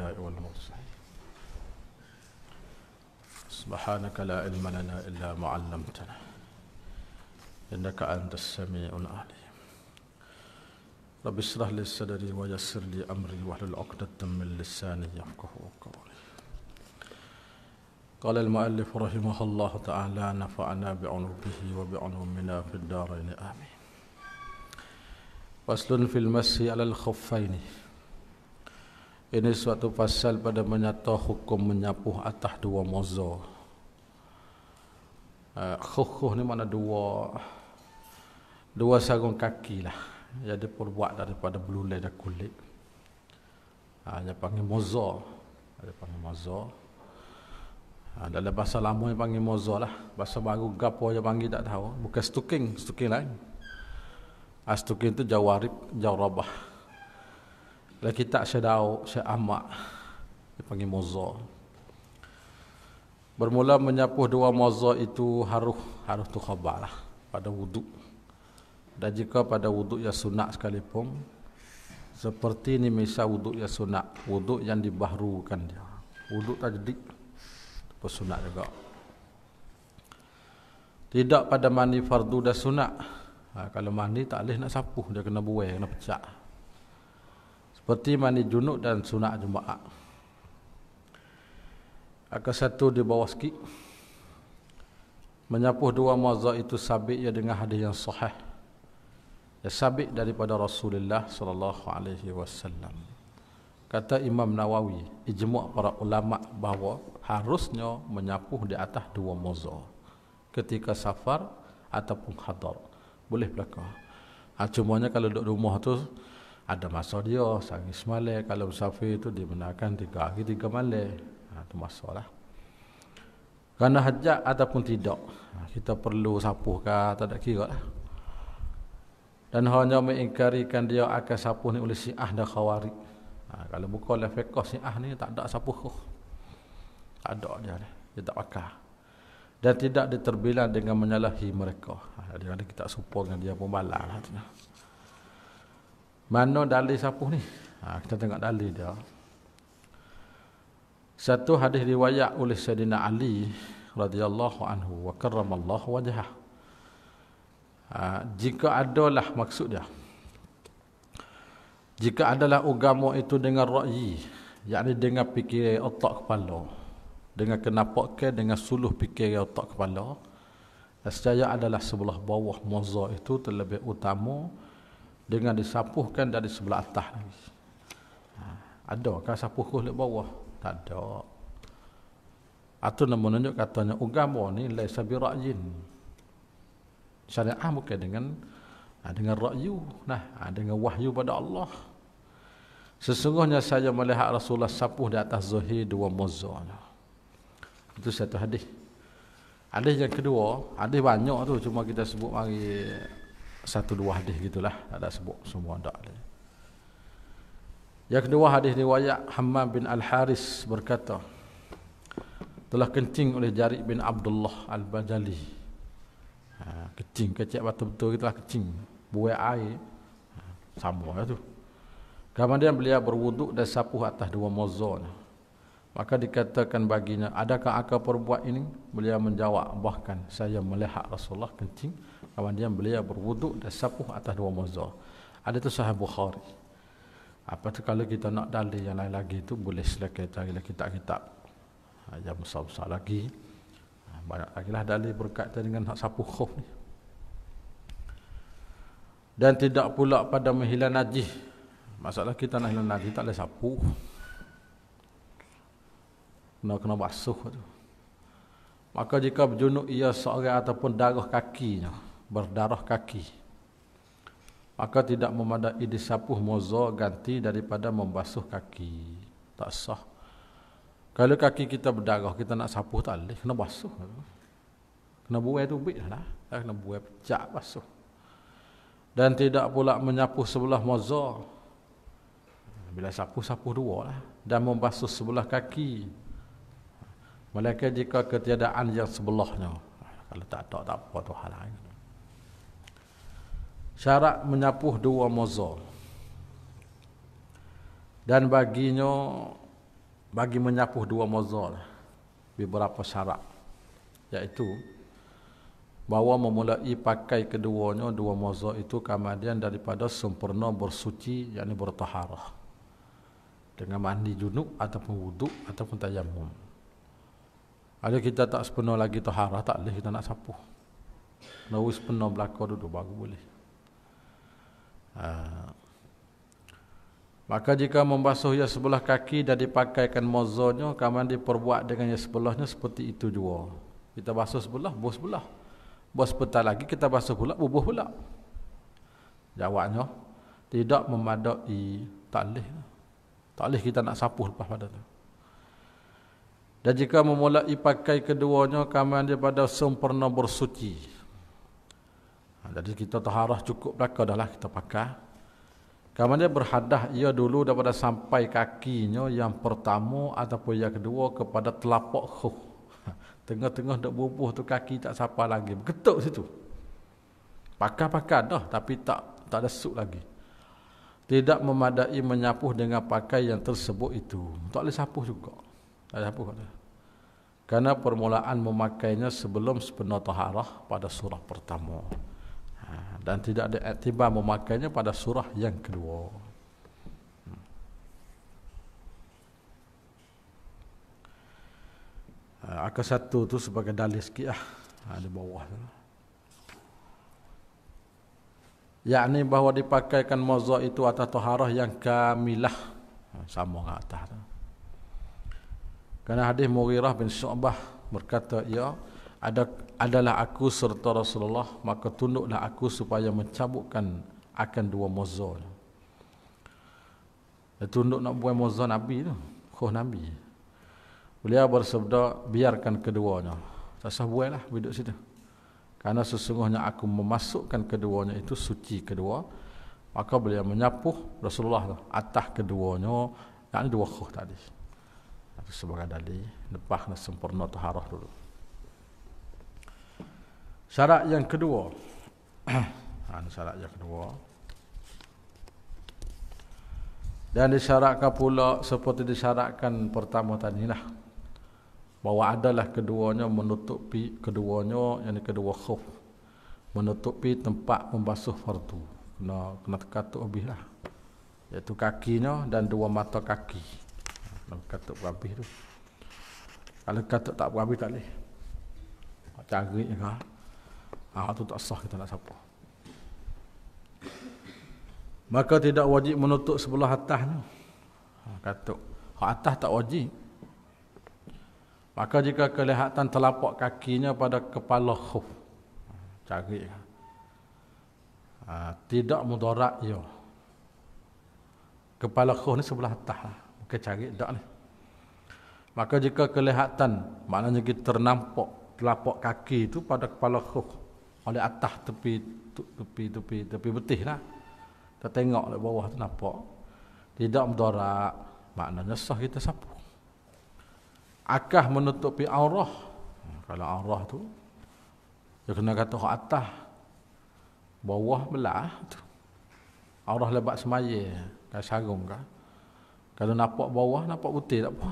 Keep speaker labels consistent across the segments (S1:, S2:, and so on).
S1: الأنبياء والمرسلين سبحانك لا علم لنا إلا ما علمتنا إنك أنت السميع العليم رب اشرح لي صدري ويسر لي أمري واحلل عقدة من لساني يفقهوا قولي. قال المؤلف رحمه الله تعالى نفعنا بعلومه وبعلومنا في الدارين آمين. Faslun fil masyi alal khuffaini. Ini suatu pasal pada menyata hukum menyapuh atas dua mozo. Khuf ni mana dua sarung kaki lah. Yang diperbuat daripada belulai dan kulit. Dia panggil mozo. Dia panggil mozo. Dalam bahasa lama dia panggil mozo lah. Bahasa baru gapo dia panggil tak tahu. Bukan stuking lain. Astukin itu jawarib, jawarabah. Lagi tak sedau, seamak. Dipanggil mozo. Bermula menyapuh dua mozo itu harus tu khabar lah. Pada wuduk. Dan jika pada wuduk yang sunat sekalipun. Seperti ni misal wuduk yang sunat. Wuduk yang dibahrukan dia. Wuduk tajdik. Itu sunat juga. Tidak pada mani fardu dan sunat. Kalau mandi tak boleh nak sapuh, dia kena buai, kena pecah. Seperti mandi junub dan sunat Jumaat. Akan satu di bawah sikit. Menyapuh dua mozo itu sabit ya dengan hadis yang sahih. Ya sabit daripada Rasulullah sallallahu alaihi wasallam. Kata Imam Nawawi, ijma' para ulama bahawa harusnya menyapuh di atas dua mozo ketika safar ataupun hadar. Boleh berlaku. Cumanya kalau duduk rumah tu ada masa dia sehari semalam. Kalau musafir tu dibenarkan 3 hari 3 malam. Itu masalah. Kerana hajat ataupun tidak, kita perlu sapuh ke tak ada kira lah. Dan hanya mengingkarikan dia akan sapuh ni oleh Syiah dan Khawarij. Kalau bukan oleh fiqh Syiah ni tak ada sapuh. Tak ada dia tak pakai. Dan tidak diterbilang dengan menyalahi mereka. Dia ada kita serupa dengan dia pembalar lah. Mana dalil sapuh ni? Kita tengok dalil dia. Satu hadis riwayat oleh Sayyidina Ali radhiyallahu anhu wa karramallahu wajhah. Jika adalah maksud dia. Jika adalah agama itu dengan ra'yi, yakni dengan fikiran otak kepala. Dengan kenapakan, dengan suluh fikir otak kepala. Nescaya adalah sebelah bawah moza itu terlebih utama dengan disapuhkan dari sebelah atas lagi. Adakah sapuh kulit bawah? Tak ada. Itu nak menunjuk katanya agama ni laisa bi ra'yin. Syariah bukan dengan ra'yu, dengan wahyu pada Allah. Sesungguhnya saya melihat Rasulullah sapuh di atas zahir dua moza. Itu satu hadis. Hadis yang kedua, hadis banyak tu, cuma kita sebut mari 1-2 hadis gitulah, tak ada sebut semua dak. Yang kedua hadis riwayat Hammam bin Al-Haris berkata, telah kencing oleh Jarir bin Abdullah Al-Bajali. Kencing kecek betul-betul kita kencing, buai air. Sama lah tu. Kemudian beliau berwuduk dan sapuh atas dua moza. Maka dikatakan baginya, adakah akal perbuat ini? Beliau menjawab, bahkan saya melihat Rasulullah kencing. Kemudian beliau berwuduk dan sapuh atas dua moza. Ada tu Sahih Bukhari. Apa tu kalau kita nak dalil yang lain lagi tu boleh silakan carilah kitab-kitab yang besar-besar lagi. Banyak lagi lah dalil berkaitan dengan hak sapuh khuf ni. Dan tidak pula pada menghilang najis. Masalah kita nak hilang najis tak boleh sapuh. Kena basuh tu. Maka jika berjunuk ia seorang ataupun darah kakinya, berdarah kaki, maka tidak memadai disapuh moza ganti daripada membasuh kaki. Tak sah. Kalau kaki kita berdarah, kita nak sapuh tak boleh, kena basuh. Kena buai tu bit lah. Kena buai pecah basuh. Dan tidak pula menyapuh sebelah moza. Bila sapuh dua lah. Dan membasuh sebelah kaki. Melainkan jika ketiadaan yang sebelahnya. Kalau tak ada, tak apa tu hal lain. Syarat menyapuh dua moza. Dan baginya bagi menyapuh dua moza beberapa syarat, iaitu bahawa memulai pakai keduanya dua moza itu kemudian daripada sempurna bersuci, yakni bertaharah dengan mandi junub ataupun wuduk ataupun tayamum. Kalau kita tak sempurna lagi taharah, tak boleh kita nak sapuh. Nawis sempurna belaka dulu baru boleh. Maka jika membasuh yang sebelah kaki dan dipakaikan mozanya, kemudian diperbuat dengan yang sebelahnya seperti itu juga. Kita basuh sebelah, bubuh sebelah. Buat sebentar lagi kita basuh pula, bubuh pula. Jawabnya, tidak memadai, tak boleh. Tak boleh kita nak sapuh lepas pada tu. Dan jika memulai pakai keduanya, kemudian daripada sempurna bersuci. Jadi kita taharah cukup belaka dah lah kita pakai. Kemudian berhadah ia dulu daripada sampai kakinya yang pertama ataupun yang kedua kepada telapak khuh. Tengah-tengah dak bubuh tu kaki tak sapa lagi. Berketuk situ. Pakai-pakai dah tapi tak ada suk lagi. Tidak memadai menyapuh dengan pakai yang tersebut itu. Tak boleh sapuh juga. Tak boleh sapuh. Karena permulaan memakainya sebelum sempurna taharah pada surah pertama. Dan tidak ada iktibar memakainya pada surah yang kedua. Angka satu tu sebagai dalil sikit lah. Di bawah tu. Yakni bahawa dipakaikan moza itu atas taharah yang kamilah. Sama dengan atas tu. Kerana hadis Mughirah bin Syu'bah berkata, ia adalah aku serta Rasulullah, maka tunduklah aku supaya mencabutkan akan dua moza. Tunduk nak buat moza Nabi tu, khuh Nabi. Beliau bersabda, biarkan keduanya. Tak usah buatlah duduk situ. Karena sesungguhnya aku memasukkan keduanya itu suci kedua. Maka beliau menyapuh Rasulullah tu, atas keduanya, yakni dua khuh tadi. Itu sebagai dalil lepas nak sempurna taharah dulu. Syarat yang kedua. Syarat yang kedua. Dan disyaratkan pula seperti disyaratkan pertama tadi lah, bahawa adalah keduanya menutupi keduanya, yang kedua khuf, menutupi tempat membasuh fardu. Kena katuk habis lah, iaitu kakinya dan dua mata kaki. Katuk berhabis tu. Kalau katuk tak berhabis tak boleh. Carik je kan. Tu tak sah kita nak sapuh. Maka tidak wajib menutup sebelah atas tu. Katuk. Hak atas tak wajib. Maka jika kelihatan telapak kakinya pada kepala khuf, carik kan. Tidak mudarat ia. Kepala khuf ni sebelah atas lah. Bukan carik tak ni. Maka jika kelihatan, maknanya kita ternampak telapak kaki itu pada kepala khuf oleh atas tepi betih lah. Kita tengok dari bawah tu nampak. Tidak mudarat, maknanya sah kita sapuh. Akah menutupi aurah. Kalau aurah tu, dia kena kata hak atas, bawah belah tu. Aurah lebat semaya, kayak sarung kan. Kalau nampak bawah, nampak putih tak apa.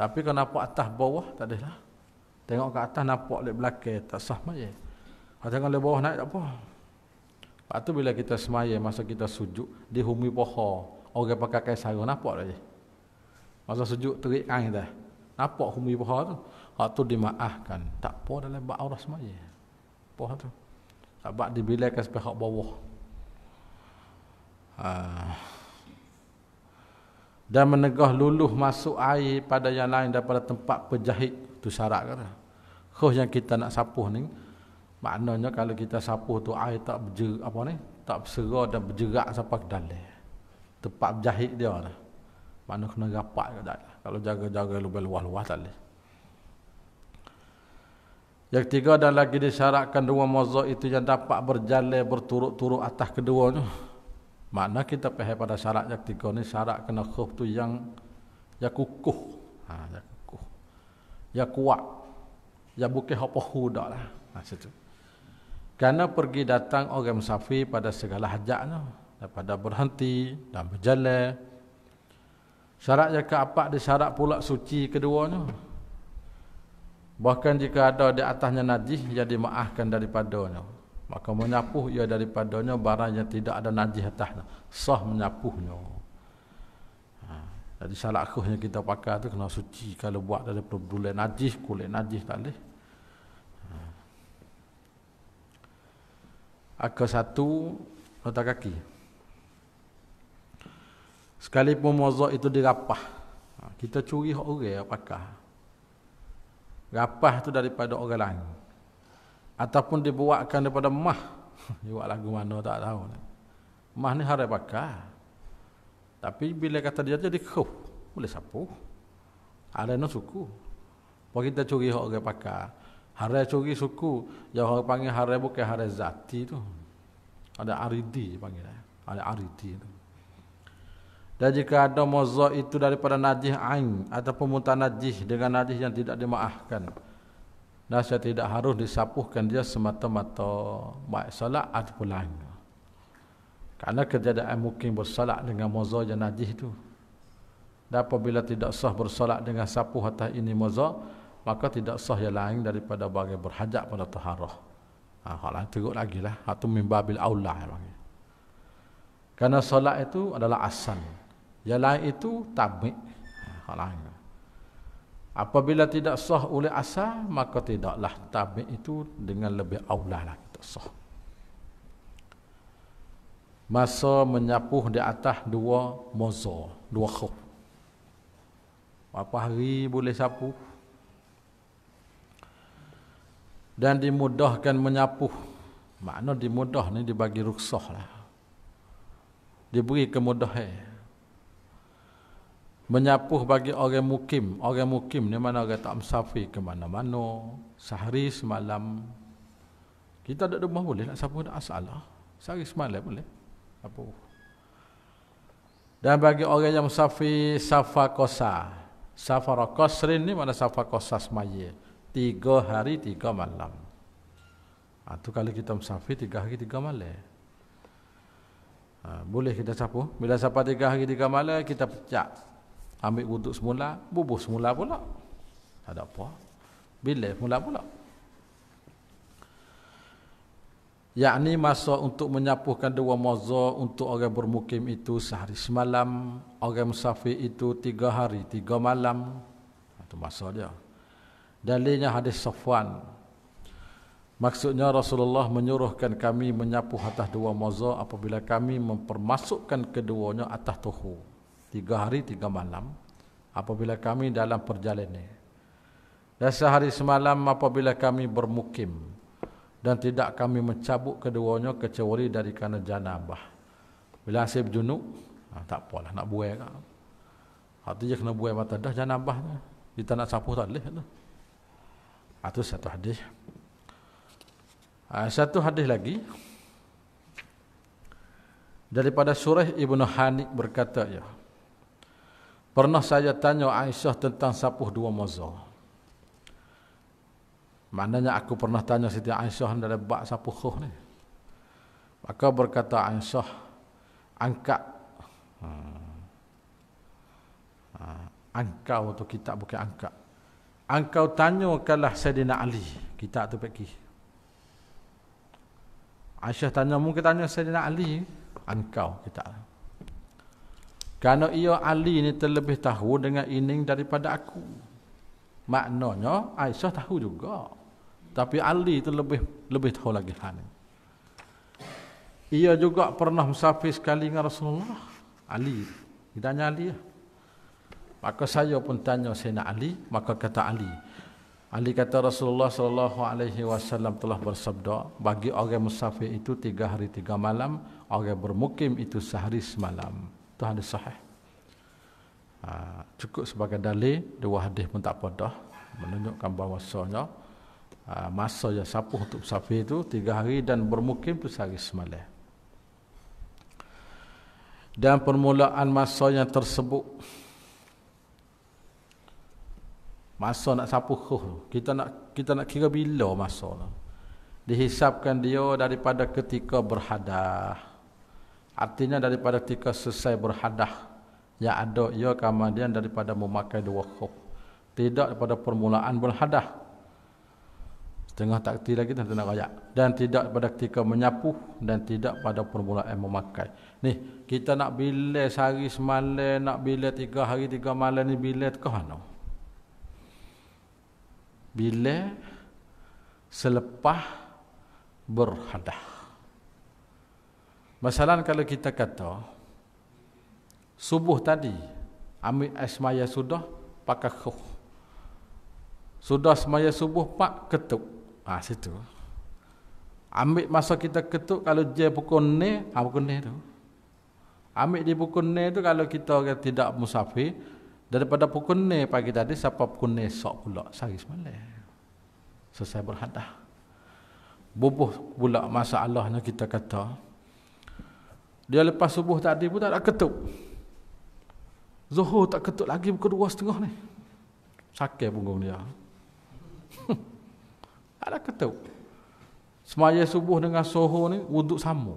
S1: Tapi kalau nampak atas bawah, tak ada lah. Tengok ke atas, nampak lek belakang, tak sah semaya. Kalau tengok lek bawah naik tak apa. Lepas tu bila kita semaya, masa kita sujud, di humi pohon, orang pakai kain sarung, nampak tak je? Masa sujud terik kain dah. Nampak humi pohon tu. Hak tu dimaafkan. Tak apa dalam bak aurah semaya. Pohon tu. Sebab dibilangkan sampai hak bawah. Dan menegah luluh masuk air pada yang lain daripada tempat penjahit. Itu syarat kata. Khuh yang kita nak sapuh ni, maknanya kalau kita sapuh tu air tak tak bersera dan bergerak sampai ke dalam. Tempat penjahit dia lah. Maknanya kena rapat ke dalam. Kalau jaga-jaga lebih luas-luas tak boleh. Yang ketiga, dan lagi disyaratkan dua moza itu yang dapat berjalan berturut-turut atas keduanya. Makna kita pergi pada syarat yang ketiga ni, syarat kena khuf tu yang kukuh. Yang kukuh. Yang kuat. Yang bukan apa-apa dah lah. Situ. Kerana pergi datang orang musafir pada segala hajatnya. Daripada berhenti dan berjalan. Syarat yang keempat disyarat pula suci keduanya. Bahkan jika ada di atasnya najis, ia dimaafkan daripadanya. Maka menyapuh ia daripadanya barang yang tidak ada najis atasnya. Sah menyapuhnya. Jadi syarat akhirnya kita pakai tu kena suci. Kalau buat dari perbulan najis, kulit najis tak boleh. Akal satu, nota kaki. Sekalipun mozak itu dirapah, kita curi orang yang pakai. Rapah tu daripada orang lain. Ataupun dibuatkan daripada mah. Dia buat lagu mana tak tahu. Mah ni harai pakai. Tapi bila kata dia jadi khuh, boleh sapu. Ada no suku. Kalau kita curi orang pakai. Harai curi suku, yang orang panggil harai bukan harai zati tu. Ada aridi panggil. Ada aridi tu. Dan jika ada mozak itu daripada najis ain ataupun mutanajis dengan najis yang tidak dimaafkan, nasihat tidak harus disapuhkan dia semata-mata baik salat ataupun lain. Karena kejadian mungkin bersalat dengan mozak yang najis itu. Dan apabila tidak sah bersalat dengan sapuh atas ini mozak, maka tidak sah yang lain daripada bagai berhajat pada taharah. Hal lain teruk lagi lah. Itu mimbabil aula. Karena solat itu adalah asal. Yang lain itu tabik. Hal lain. Apabila tidak sah oleh asal, maka tidaklah tabik itu dengan lebih aula lah kita sah. Masa menyapuh di atas dua mozo, dua khuf. Berapa hari boleh sapuh? Dan dimudahkan menyapuh. Makna dimudah ni dibagi ruksah lah. Diberi kemudahan. Menyapuh bagi orang mukim. Orang mukim ni mana orang tak musafir ke mana-mana. Sehari semalam. Kita ada rumah boleh nak sapuh tak masalah. Sehari semalam boleh. Sapuh. Dan bagi orang yang musafir safar kosa. Safar qasrin ni mana safar kosa semaya. 3 hari 3 malam. Itu kalau kita musafir 3 hari 3 malam. Boleh kita sapuh. Bila sampai 3 hari 3 malam kita pecah. Ambil wuduk semula, bubuh semula pula. Tak ada apa. Bila semula pula. Yakni masa untuk menyapuhkan dua moza untuk orang bermukim itu sehari semalam. Orang musafir itu 3 hari 3 malam. Itu masa dia. Dalilnya hadis Safwan. Maksudnya Rasulullah menyuruhkan kami menyapuh atas dua moza apabila kami mempermasukkan keduanya atas tuhu. 3 hari 3 malam apabila kami dalam perjalanan. Dan sehari semalam apabila kami bermukim. Dan tidak kami mencabut keduanya kecuali dari kerana janabah. Bila saya berjunuk, tak apalah nak buai kan. Hati je kena buai mata dah janabah. Kita nak sapuh tak boleh. Itu satu hadis. Satu hadis lagi. Daripada Surah Ibnu Hanik berkata, ya. Pernah saya tanya Aisyah tentang sapuh dua moza. Maknanya aku pernah tanya Siti Aisyah dari bab sapuh khuh ni. Maka berkata Aisyah, angkat. Angkau tu kitab bukan angkat. Engkau tanyakanlah Sayyidina Ali. Kitab tu pergi. Aisyah tanya, mungkin tanya Sayyidina Ali. Engkau kitab. Kerana ia Ali ni terlebih tahu dengan ini daripada aku. Maknanya Aisyah tahu juga. Tapi Ali itu lebih tahu lagi hal ini. Ia juga pernah musafir sekali dengan Rasulullah. Ali. Kita tanya Ali. Maka saya pun tanya Sayyidina Ali. Maka kata Ali. Ali kata Rasulullah SAW telah bersabda, bagi orang musafir itu 3 hari 3 malam, orang bermukim itu sehari semalam. Itu hadis sahih. Cukup sebagai dalil, 2 hadis pun tak apa dah. Menunjukkan bahawasanya masa yang sapuh untuk musafir itu 3 hari dan bermukim itu sehari semalam. Dan permulaan masa yang tersebut, masa nak sapuh kita nak kira bila masa tu. Dihisapkan dia daripada ketika berhadah. Artinya daripada ketika selesai berhadah yang ada ia kemudian daripada memakai dua khuf, tidak daripada permulaan berhadah, setengah takti lagi dan nak rayak, dan tidak pada ketika menyapu, dan tidak pada permulaan memakai. Ni kita nak bilai sehari semalam, nak bilai 3 hari 3 malam ni bilai ke mana? Bilai selepas berhadah. Masalah kalau kita kata subuh tadi ambil air semaya sudah pakai khuf, sudah semaya subuh pak ketuk, situ ambil masa kita ketuk kalau je pukul ni, pukul ni tu ambil di pukul ni tu kalau kita tidak musafir, daripada pukul ni pagi tadi sampai pukul ni esok pula sehari semalam selesai berhadah. Bubuh pula masalahnya kita kata dia lepas subuh tadi pun tak ada ketuk, Zuhur tak ketuk lagi pukul 2.30 ni, sakit punggung dia. Tak ada ketuk. Semaya subuh dengan zuhur ni wuduk sama.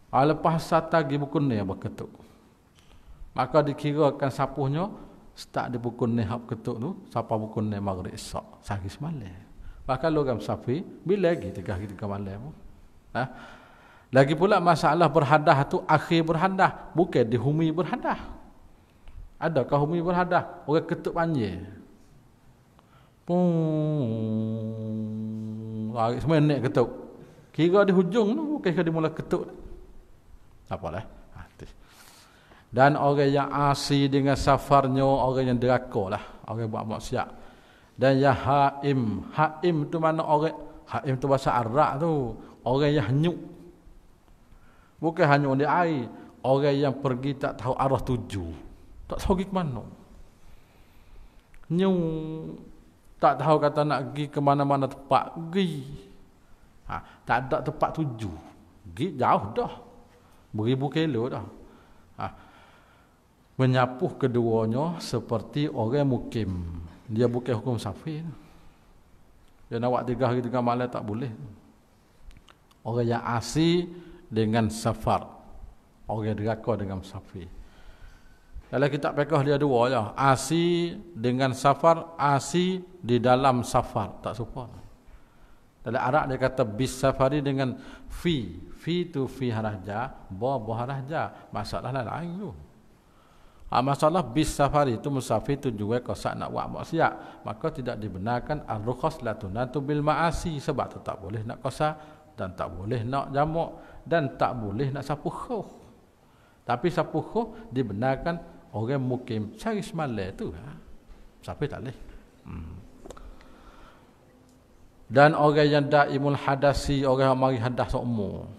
S1: Lepas satu lagi pukul ni apa ketuk, maka dikirakan sapuhnya start di pukul ni hab ketuk tu sampai pukul ni maghrib esok sehari semalam. Maka logam safi bila lagi 3 hari 3 malam. Lagi pula masalah berhadah tu akhir berhadah, bukan di humi berhadah. Adakah humi berhadah orang ketuk panjang? Lagi seminit ketuk. Kira di hujung tu bukan dia mula ketuk. Apalah. Dan orang yang asi dengan safarnya, orang yang deraka lah, orang buat maksiat. Dan yang haim, haim tu mana orang, haim tu bahasa Arab tu, orang yang hanyut. Bukan hanyut di air, orang yang pergi tak tahu arah tuju, tak tahu pergi ke mana. Tak tahu kata nak pergi ke mana-mana tempat, pergi. Tak ada tempat tuju, pergi jauh dah, beribu kilo dah. Menyapuh keduanya seperti orang mukim. Dia bukan hukum safir. Dia nak buat 3 hari 3 malam tak boleh. Orang yang asi dengan safar, orang deraka dengan safir. Dalam kitab fiqh dia dua je, asi dengan safar, asi di dalam safar, tak serupa. Dalam Arab dia kata bis safari dengan fi tu fi haraja, ba haraja, masalah lain tu. Masalah bis safari itu musafir tujuan kosak nak buat maksiat, maka tidak dibenarkan ar-rukhas la tunatu bil ma'asi, sebab tu tak boleh nak kosak dan tak boleh nak jamak dan tak boleh nak sapu khuf. Tapi sapu khuf dibenarkan orang mukim sehari semalam tu. Musafir tak boleh. Dan orang yang daimul hadasi, orang yang mari hadas seumur,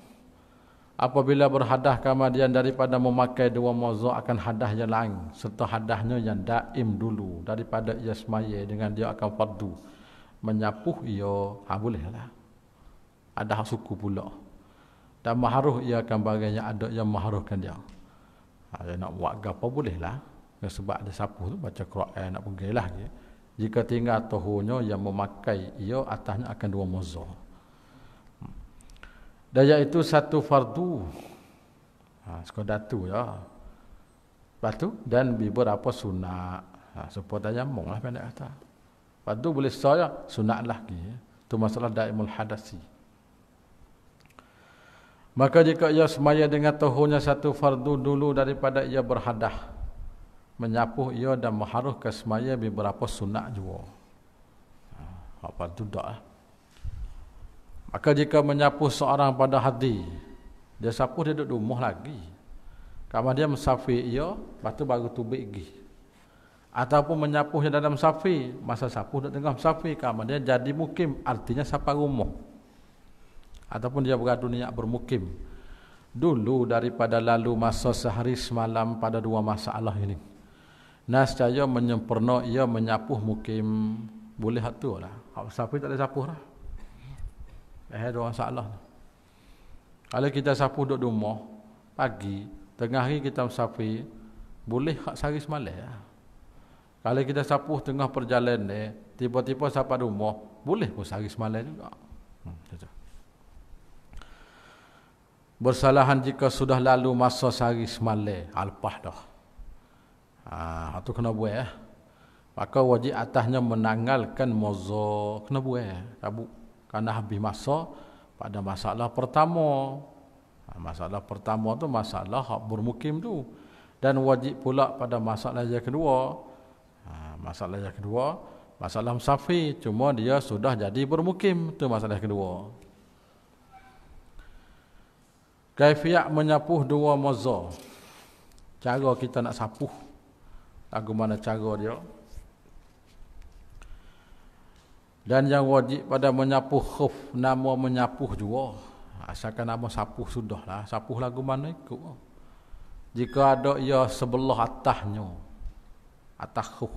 S1: apabila berhadah kemudian daripada memakai 2 mawzu' akan hadah yang lain serta hadahnya yang daim dulu daripada ia semaya dengan dia akan fardu, menyapuh ia bolehlah, ada hak suku pula, dan maharuh ia akan bagainya ada yang maharuhkan dia. Dia nak buat gapo bolehlah, sebab ada sapuh tu baca Quran nak pergilah dia. Jika tinggal tohunya yang memakai ia atasnya akan 2 mawzu'. Dan iaitu satu fardu. Sekadar tu ya. Lepas tu dan beberapa sunat. Supaya nyambung lah pendek kata. Fardu boleh saya, sunat lagi. Itu masalah daimul hadasi. Maka jika ia semaya dengan tahunya satu fardu dulu daripada ia berhadah, menyapuh ia dan mengharuh ke semaya beberapa sunat juga. Apa tu dak lah. Maka jika menyapuh seorang pada hadi, dia sapuh dia duduk rumah lagi. Kemudian musafir ia, lepas tu baru tubik pergi. Ataupun menyapuhnya dalam musafir, masa sapuh duduk tengah musafir, kemudian jadi mukim, artinya sampai rumah. Ataupun dia beradu niat bermukim. Dulu daripada lalu masa sehari semalam pada 2 masalah ini. Nascaya menyempurna ia menyapuh mukim, boleh hak tu lah. Hak musafir tak boleh sapuh lah. Ada masalah. Kalau kita sapuh duduk rumah pagi, tengah hari kita musafir, boleh hak sehari semalam lah. Kalau kita sapuh tengah perjalanan, tiba-tiba sampai rumah, boleh pun sehari semalam juga. Bersalahan jika sudah lalu masa sehari semalam, lepas dah. Itu kena buat. Maka wajib atasnya menanggalkan mozo, kena buat. Cabut. Kerana habis masa pada masalah pertama. Masalah pertama tu masalah hak bermukim tu. Dan wajib pula pada masalah yang kedua. Masalah yang kedua, masalah musafir. Cuma dia sudah jadi bermukim. Itu masalah kedua. Kaifiat menyapuh dua mozo. Cara kita nak sapuh. Lagu mana cara dia. Dan yang wajib pada menyapuh khuf, nama menyapuh juga. Asalkan nama sapuh sudahlah. Sapuh lagu mana ikut. Jika ada ia sebelah atasnya, atas khuf.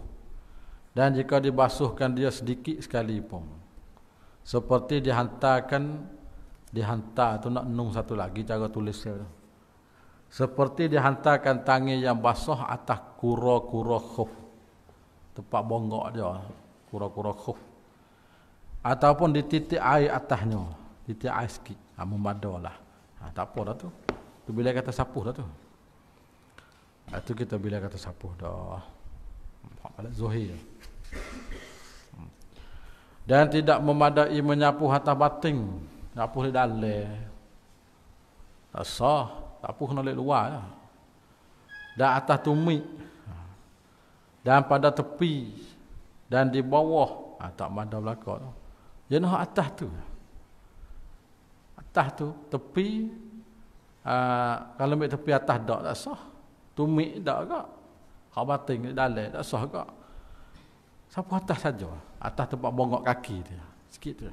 S1: Dan jika dibasuhkan dia sedikit sekali pun. Seperti dihantar tu nak nung satu lagi cara tulis dia. Seperti dihantarkan tangi yang basah atas kura-kura khuf. Tempat bonggok dia, kura-kura khuf. Ataupun di titik air atasnya, titik air sikit, memadalah. Tak apa dah tu. Tu bila kata sapuh dah tu. Itu kita bila kata sapuh dah. Balik Zuhir. Dan tidak memadai menyapuh atas batin, nyapuh di dalam. Tak sah, sapuh kena luar lah. Dan atas tumit. Dan pada tepi dan di bawah, tak mada belakang tu. Dia nak atas tu. Atas tu, tepi, kalau ambil tepi atas tak sah. Tumik tak agak. Hak batin di dalam tak sah agak. Siapa atas saja. Atas tempat bongkok kaki dia. Sikit tu.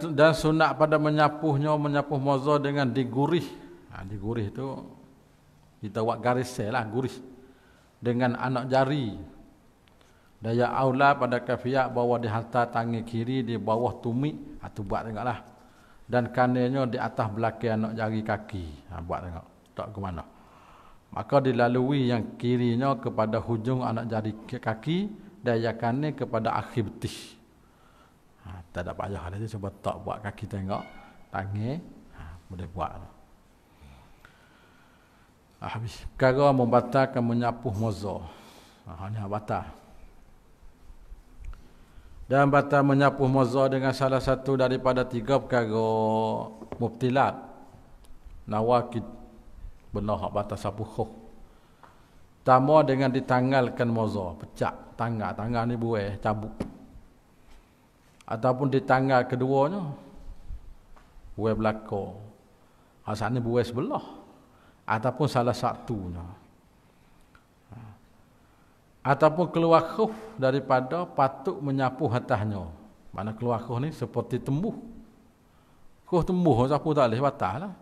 S1: Dan sunat pada menyapuhnya, menyapuh moza dengan digurih. Digurih tu, kita buat garis sel lah, gurih. Dengan anak jari. Daya aula pada kafiat bahawa di hantar tangan kiri di bawah tumit. Itu buat tengoklah. Dan kanannya di atas belakang anak jari kaki. Buat tengok. Tak ke mana. Maka dilalui yang kirinya kepada hujung anak jari kaki. Dan yang kanan kepada akhir betis. Tak ada payah dia cuba tak buat kaki tengok. Tangan. Boleh buat. Habis. Perkara membatalkan menyapuh moza. Hanya batal. Dan batal menyapuh moza dengan salah satu daripada 3 perkara mubtilat. Nawakid. Benar hak batal sapuh khuf. Pertama dengan ditanggalkan moza. Pecah. Tangan ni buih. Cabut. Ataupun ditanggal keduanya. Buih belakang. Asal ni buih sebelah. Ataupun salah satunya. Ataupun keluar khuf daripada patut menyapuh atasnya. Mana keluar khuf ni seperti tembuh. Khuf tembuh, sapuh tak boleh, batal lah.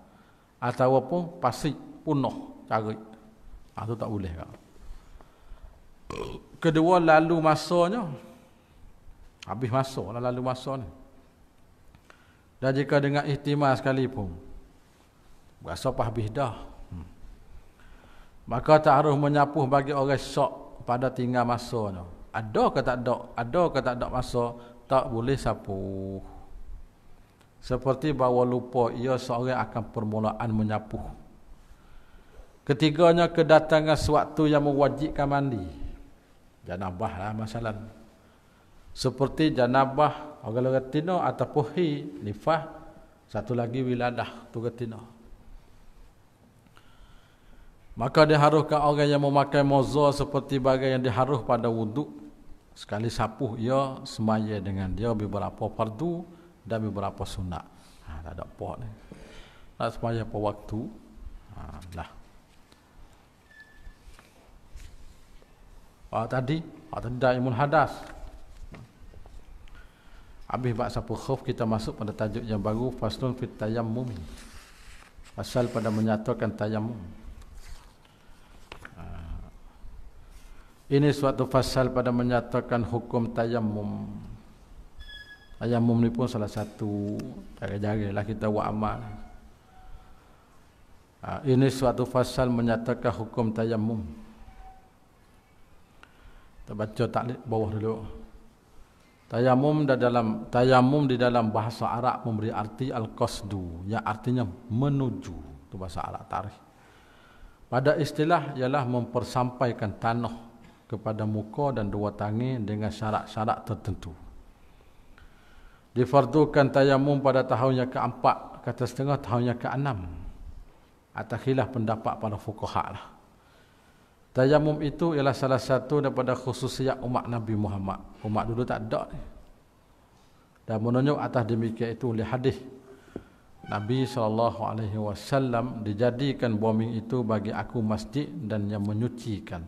S1: Ataupun pasik, punah, carik. Itu tak boleh. Kedua, lalu masanya. Habis masa lah lalu masa ni. Dan jika dengan ihtimal sekalipun. Berasa apa habis dah. Maka tak harus menyapuh bagi orang syok. Pada tinggal masanya. Ada ke tak ada? Ada ke tak ada masa? Tak boleh sapuh. Seperti bahawa lupa ia seorang akan permulaan menyapuh. Ketiganya kedatangan sewaktu yang mewajibkan mandi. Janabah lah masalah. Seperti janabah orang retina ataupun nifas. Satu lagi wiladah tu retina. Maka diharuhkan orang yang memakai moza seperti bagai yang diharuh pada wuduk. Sekali sapuh ia semaya dengan dia beberapa fardu dan beberapa sunat. Tak ada apa ni. Nak semaya pada waktu. Lah. Tadi daimun hadas. Habis bab sapuh khuf kita masuk pada tajuk yang baru faslun fit tayammum. Pasal pada menyatakan tayammum. Ini suatu fasal pada menyatakan hukum tayammum. Tayammum ni pun salah satu cara-cara lah kita buat amal. Ini suatu fasal menyatakan hukum tayammum. Kita baca taklid bawah dulu. Tayammum di dalam bahasa Arab memberi arti al-qasdu, yang artinya menuju. Itu bahasa Arab tarikh. Pada istilah ialah mempersampaikan tanah kepada muka dan dua tangan dengan syarat-syarat tertentu. Difardukan tayamum pada tahunnya keempat, kata setengah tahunnya keenam. Atas khilaf pendapat para fuqaha lah. Tayamum itu ialah salah satu daripada khususiat umat Nabi Muhammad. Umat dulu tak ada ni. Dan menunjuk atas demikian itu oleh hadis Nabi SAW dijadikan bumi itu bagi aku masjid dan yang menyucikan.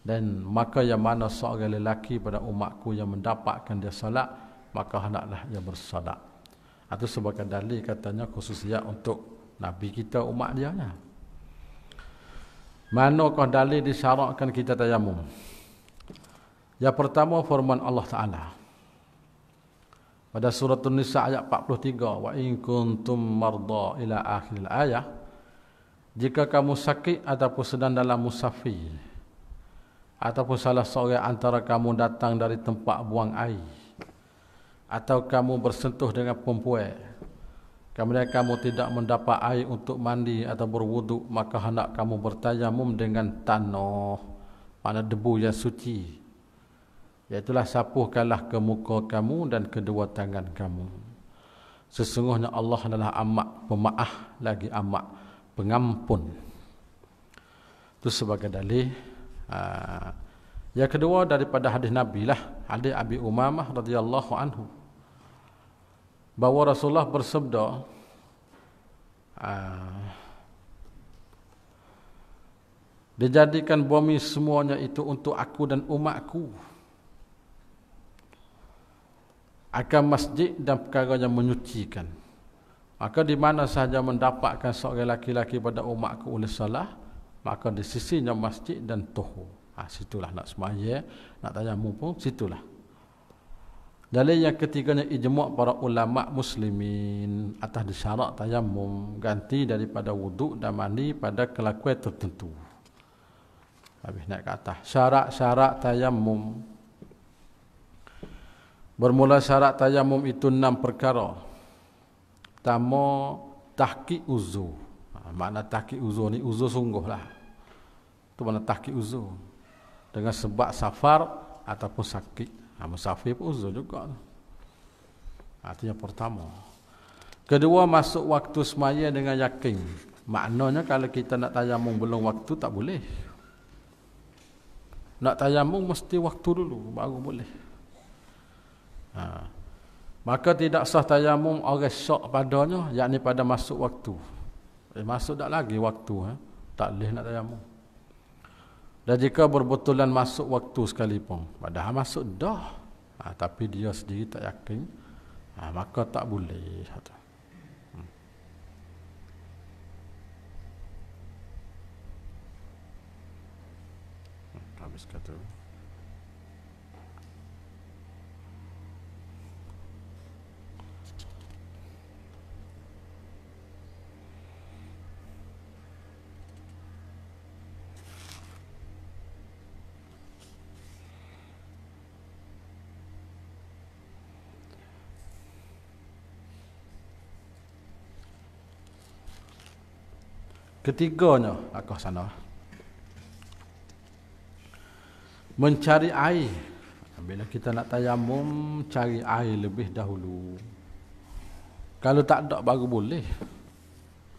S1: Dan maka yang mana seorang lelaki pada umatku yang mendapatkan dia salat, maka hendaklah ia bersolat. Itu sebagai dalil katanya khususiat untuk Nabi kita umat dia. Manakah dalil disyaratkan kita tayamum? Yang pertama firman Allah Ta'ala pada surah An-Nisa ayat 43, wa in kuntum marda ila akhir ayat, jika kamu sakit ataupun sedang dalam musafir, ataupun salah seorang antara kamu datang dari tempat buang air, atau kamu bersentuh dengan perempuan, kemudian kamu tidak mendapat air untuk mandi atau berwuduk, maka hendak kamu bertayamum dengan tanah, mana debu yang suci. Iaitulah sapuhkanlah ke muka kamu dan kedua tangan kamu. Sesungguhnya Allah adalah amat pemaaf lagi amat pengampun. Itu sebagai dalil. Yang kedua daripada hadis Nabi lah, hadis Abi Umamah radhiyallahu anhu, bahawa Rasulullah bersabda, dijadikan bumi semuanya itu untuk aku dan umatku, akan masjid dan perkara yang menyucikan. Maka di mana sahaja mendapatkan seorang laki-laki pada umatku oleh salah, maka di sisinya masjid dan tuhur. Situlah nak semaya, nak tayamum pun situlah. Dalil yang ketiganya ijma' para ulama muslimin atas disyarat tayamum ganti daripada wuduk dan mandi pada kelakuan tertentu. Habis naik ke atas. Syarat-syarat tayamum. Bermula syarat tayamum itu 6 perkara. Pertama, tahqiq uzur. Makna tahqiq uzur ni uzur sungguh lah. Itu makna tahqiq uzur. Dengan sebab safar ataupun sakit. Musafir pun uzur juga. Itu yang pertama. Kedua, masuk waktu semaya dengan yakin. Maknanya kalau kita nak tayamum belum waktu tak boleh. Nak tayamum mesti waktu dulu baru boleh. Maka tidak sah tayamum orang syak padanya, yakni pada masuk waktu. Masuk tak lagi waktu, tak boleh nak tayamum. Dan jika berbetulan masuk waktu sekalipun, padahal masuk dah, tapi dia sendiri tak yakin, maka tak boleh. Habis kata. Ketiganya, aku sana. Mencari air. Bila kita nak tayamum, cari air lebih dahulu. Kalau tak ada baru boleh.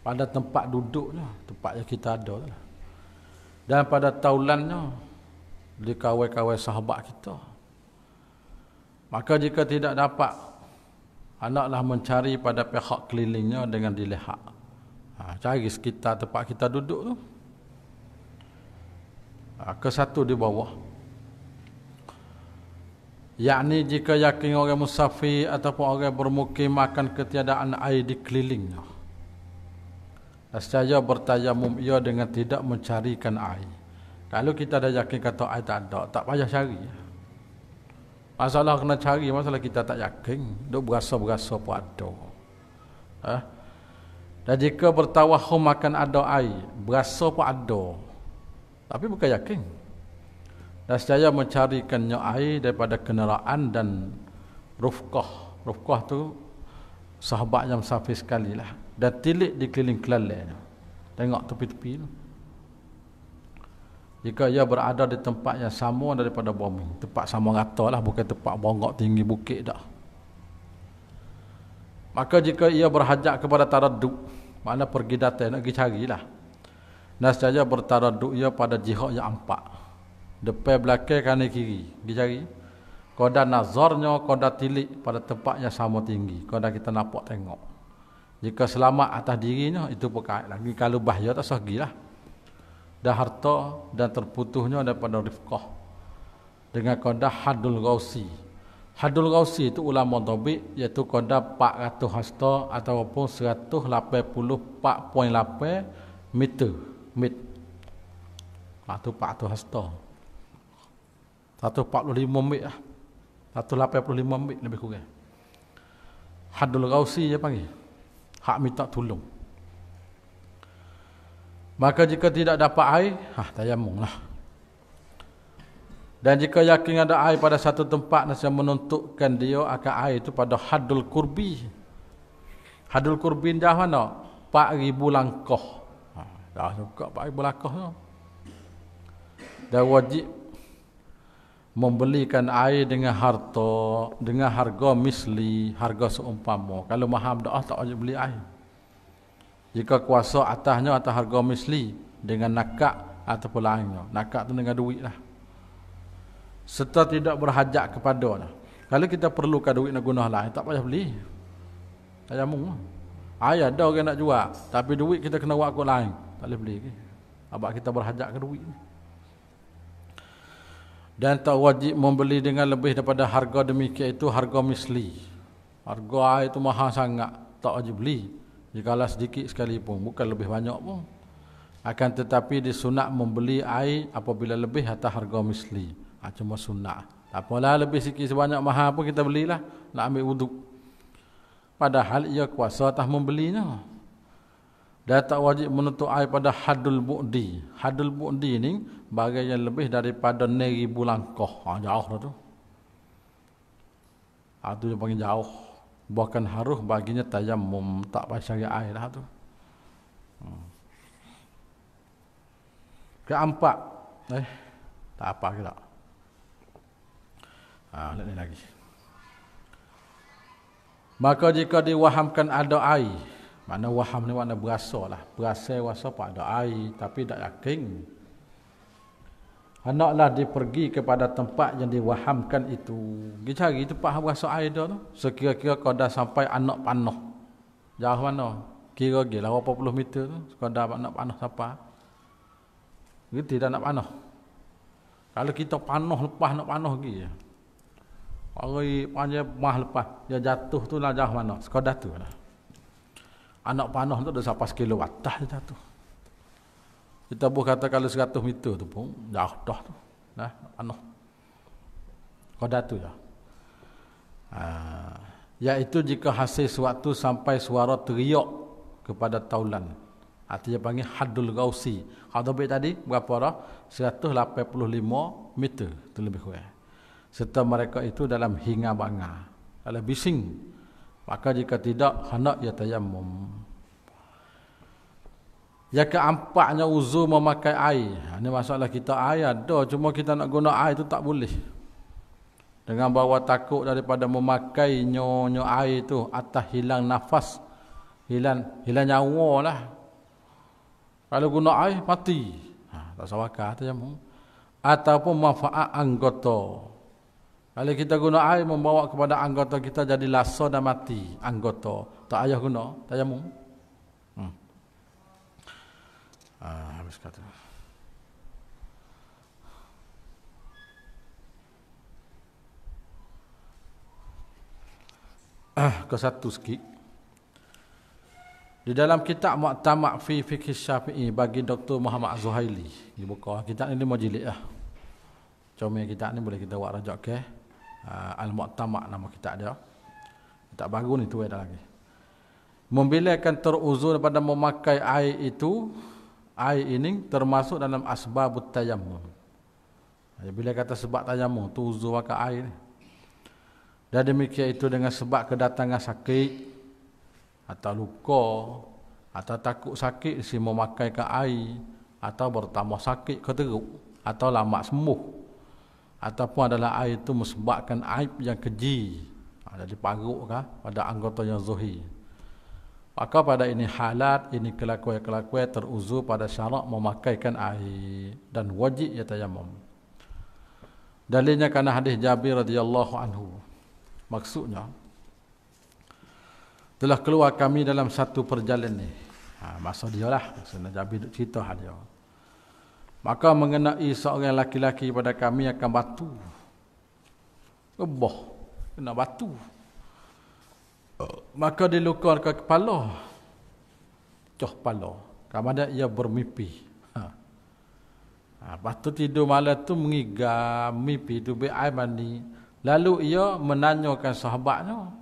S1: Pada tempat duduknya, tempat yang kita ada. Dan pada taulannya, di kawan-kawan sahabat kita. Maka jika tidak dapat, hendaklah mencari pada pihak kelilingnya dengan dilihat. Cari sekitar tempat kita duduk tu. Ke satu di bawah. Yakni jika yakin orang musafir ataupun orang bermukim akan ketiadaan air di kelilingnya, nescaya bertayamum ia dengan tidak mencarikan air. Kalau kita dah yakin kata air tak ada, tak payah cari. Masalah kena cari, masalah kita tak yakin. Duk berasa-berasa pun ada. Dan jika bertawahum akan ada air, berasa pun ada, tapi bukan yakin. Dan saya mencarikannya air daripada kenderaan dan rufqah. Rufqah tu sahabat yang musafir sekali lah. Dan tilik di keliling kelalainya. Tengok tepi-tepi tu. jika ia berada di tempat yang sama daripada bumi. Tempat sama rata lah, bukan tempat bongok tinggi bukit dah. Maka jika ia berhajat kepada taraduk, makna pergi datang, nak pergi carilah. Nescaya bertaraduk ia pada jihad yang empat. Depan, belakang, kanan, kiri. Pergi cari. Koda nazarnya, koda tilik pada tempat yang sama tinggi. Koda kita nampak tengok. Jika selamat atas dirinya, itu berkait lagi. Kalau bahaya tak sahagilah. Dan harta dan terputusnya daripada rifqah. Dengan koda hadul gausi. Hadul gausi itu ulama tabik, iaitu koda 400 hasta ataupun 184.8 meter. Itu 400 hasta. 145 meter lah. 185 meter lebih kurang. Hadul gausi dia panggil. Hak minta tolong. Maka jika tidak dapat air, tayamum lah. Dan jika yakin ada air pada satu tempat, nasihat menuntukkan dia akan air itu pada hadul kurbi. Hadul kurbi dah mana? 4,000 langkah. Dah juga 4,000 langkah. Dan wajib membelikan air dengan harta, dengan harga misli, harga seumpama. Kalau mahal dah tak wajib beli air. Jika kuasa atasnya atas harga misli dengan nakak ataupun lainnya. Nakak tu dengan duit lah. Serta tidak berhajat kepada. Kalau kita perlukan duit nak guna lain, tak payah beli. Tayamum. Air ada orang nak jual, tapi duit kita kena buat kot lain. Tak boleh beli. Abang kita berhajat ke duit. Dan tak wajib membeli dengan lebih daripada harga demikian, itu harga misli. Harga air itu mahal sangat, tak wajib beli. Jikalau sedikit sekalipun, bukan lebih banyak pun. Akan tetapi disunat membeli air apabila lebih atas harga misli. Cuma sunat. Tak apalah, lebih sikit sebanyak mahal pun kita belilah, nak ambil wuduk. Padahal ia kuasa atas membelinya. Dan tak wajib menuntut air pada hadul bu'di. Hadul bu'di ni bagai yang lebih daripada 9,000 langkah. Jauh dah tu. Itu yang panggil jauh. Bahkan harus baginya tayamum, tak payah cari air dah tu. Keempat. Tak apa ke tak? Lihat ni lagi. Maka jika diwahamkan ada air, mana waham ni makna berasa lah. Berasa apa ada air, tapi tak yakin. Hendaklah dipergi kepada tempat yang diwahamkan itu. Pergi cari tempat berasa air dia tu. Sekira-kira kau dah sampai anak panah. Jauh mana? Kira-kira 80 meter tu. Kau dah anak panah sampai. Gitu dah nak panah. Kalau kita panah lepas nak panah lagi. Hari panjang mah lepas. Dia jatuh tu lah jauh mana? Sekadar tu lah. Anak panah tu dah sampai 1 kilo atas dia jatuh. Kita boleh kata kalau 100 meter tu pun jauh dah tu. Nah, panah. Sekadar tu lah. Iaitu jika hasil sewaktu sampai suara teriak kepada taulan. Artinya panggil hadul gausi. Kalau tadi berapa dah? 185 meter. Itu lebih kurang. Serta mereka itu dalam hinga banga, dalam bising. Maka jika tidak, hendak ia tayamum. Yang keempatnya uzur memakai air. Ini masalah kita air ada, cuma kita nak guna air itu tak boleh. Dengan bawa takut daripada memakainya air itu atas hilang nafas, hilang nyawa lah. Kalau guna air mati, tak sawakah tayamum. Ataupun manfaat anggota. Kalau kita guna air membawa kepada anggota kita jadi lasa dan mati anggota, tak payah guna tayamum. Habis kata. Ke satu sikit. Di dalam kitab Mu'tamad fi Fiqh Syafi'i bagi Dr. Muhammad Az-Zuhaili. Dibuka kitab ni 5 jilid lah. Comel kitab ni boleh kita buat rajak ke. Al-Mu'tamad nama kitab dia. Kitab baru ni tu ada lagi. Membilakan teruzur daripada memakai air itu, air ini termasuk dalam asbabut tayammum. Bila kata sebab tayammum tu uzur pakai air ni. Dan demikian itu dengan sebab kedatangan sakit atau luka atau takut sakit si memakai ke air atau bertambah sakit ke teruk. atau lama sembuh, ataupun adalah air itu menyebabkan aib yang keji, jadi paruk pada anggota yang zuhir. Maka pada ini halat, ini kelakuan-kelakuan teruzur pada syarak memakaikan air dan wajib ya tayammum. Dalilnya kerana hadis Jabir radhiyallahu anhu. Maksudnya telah keluar kami dalam satu perjalanan ni. Masa dia lah, maksudnya Jabir cerita hal dia. Maka mengenai seorang laki-laki pada kami akan batu. Kebah, kena batu. Maka dia luka ke kepala. Coh kepala. Kemudian ia bermimpi. Lepas tu tidur malam tu mengigam mimpi tu air mandi. Lalu ia menanyakan sahabatnya.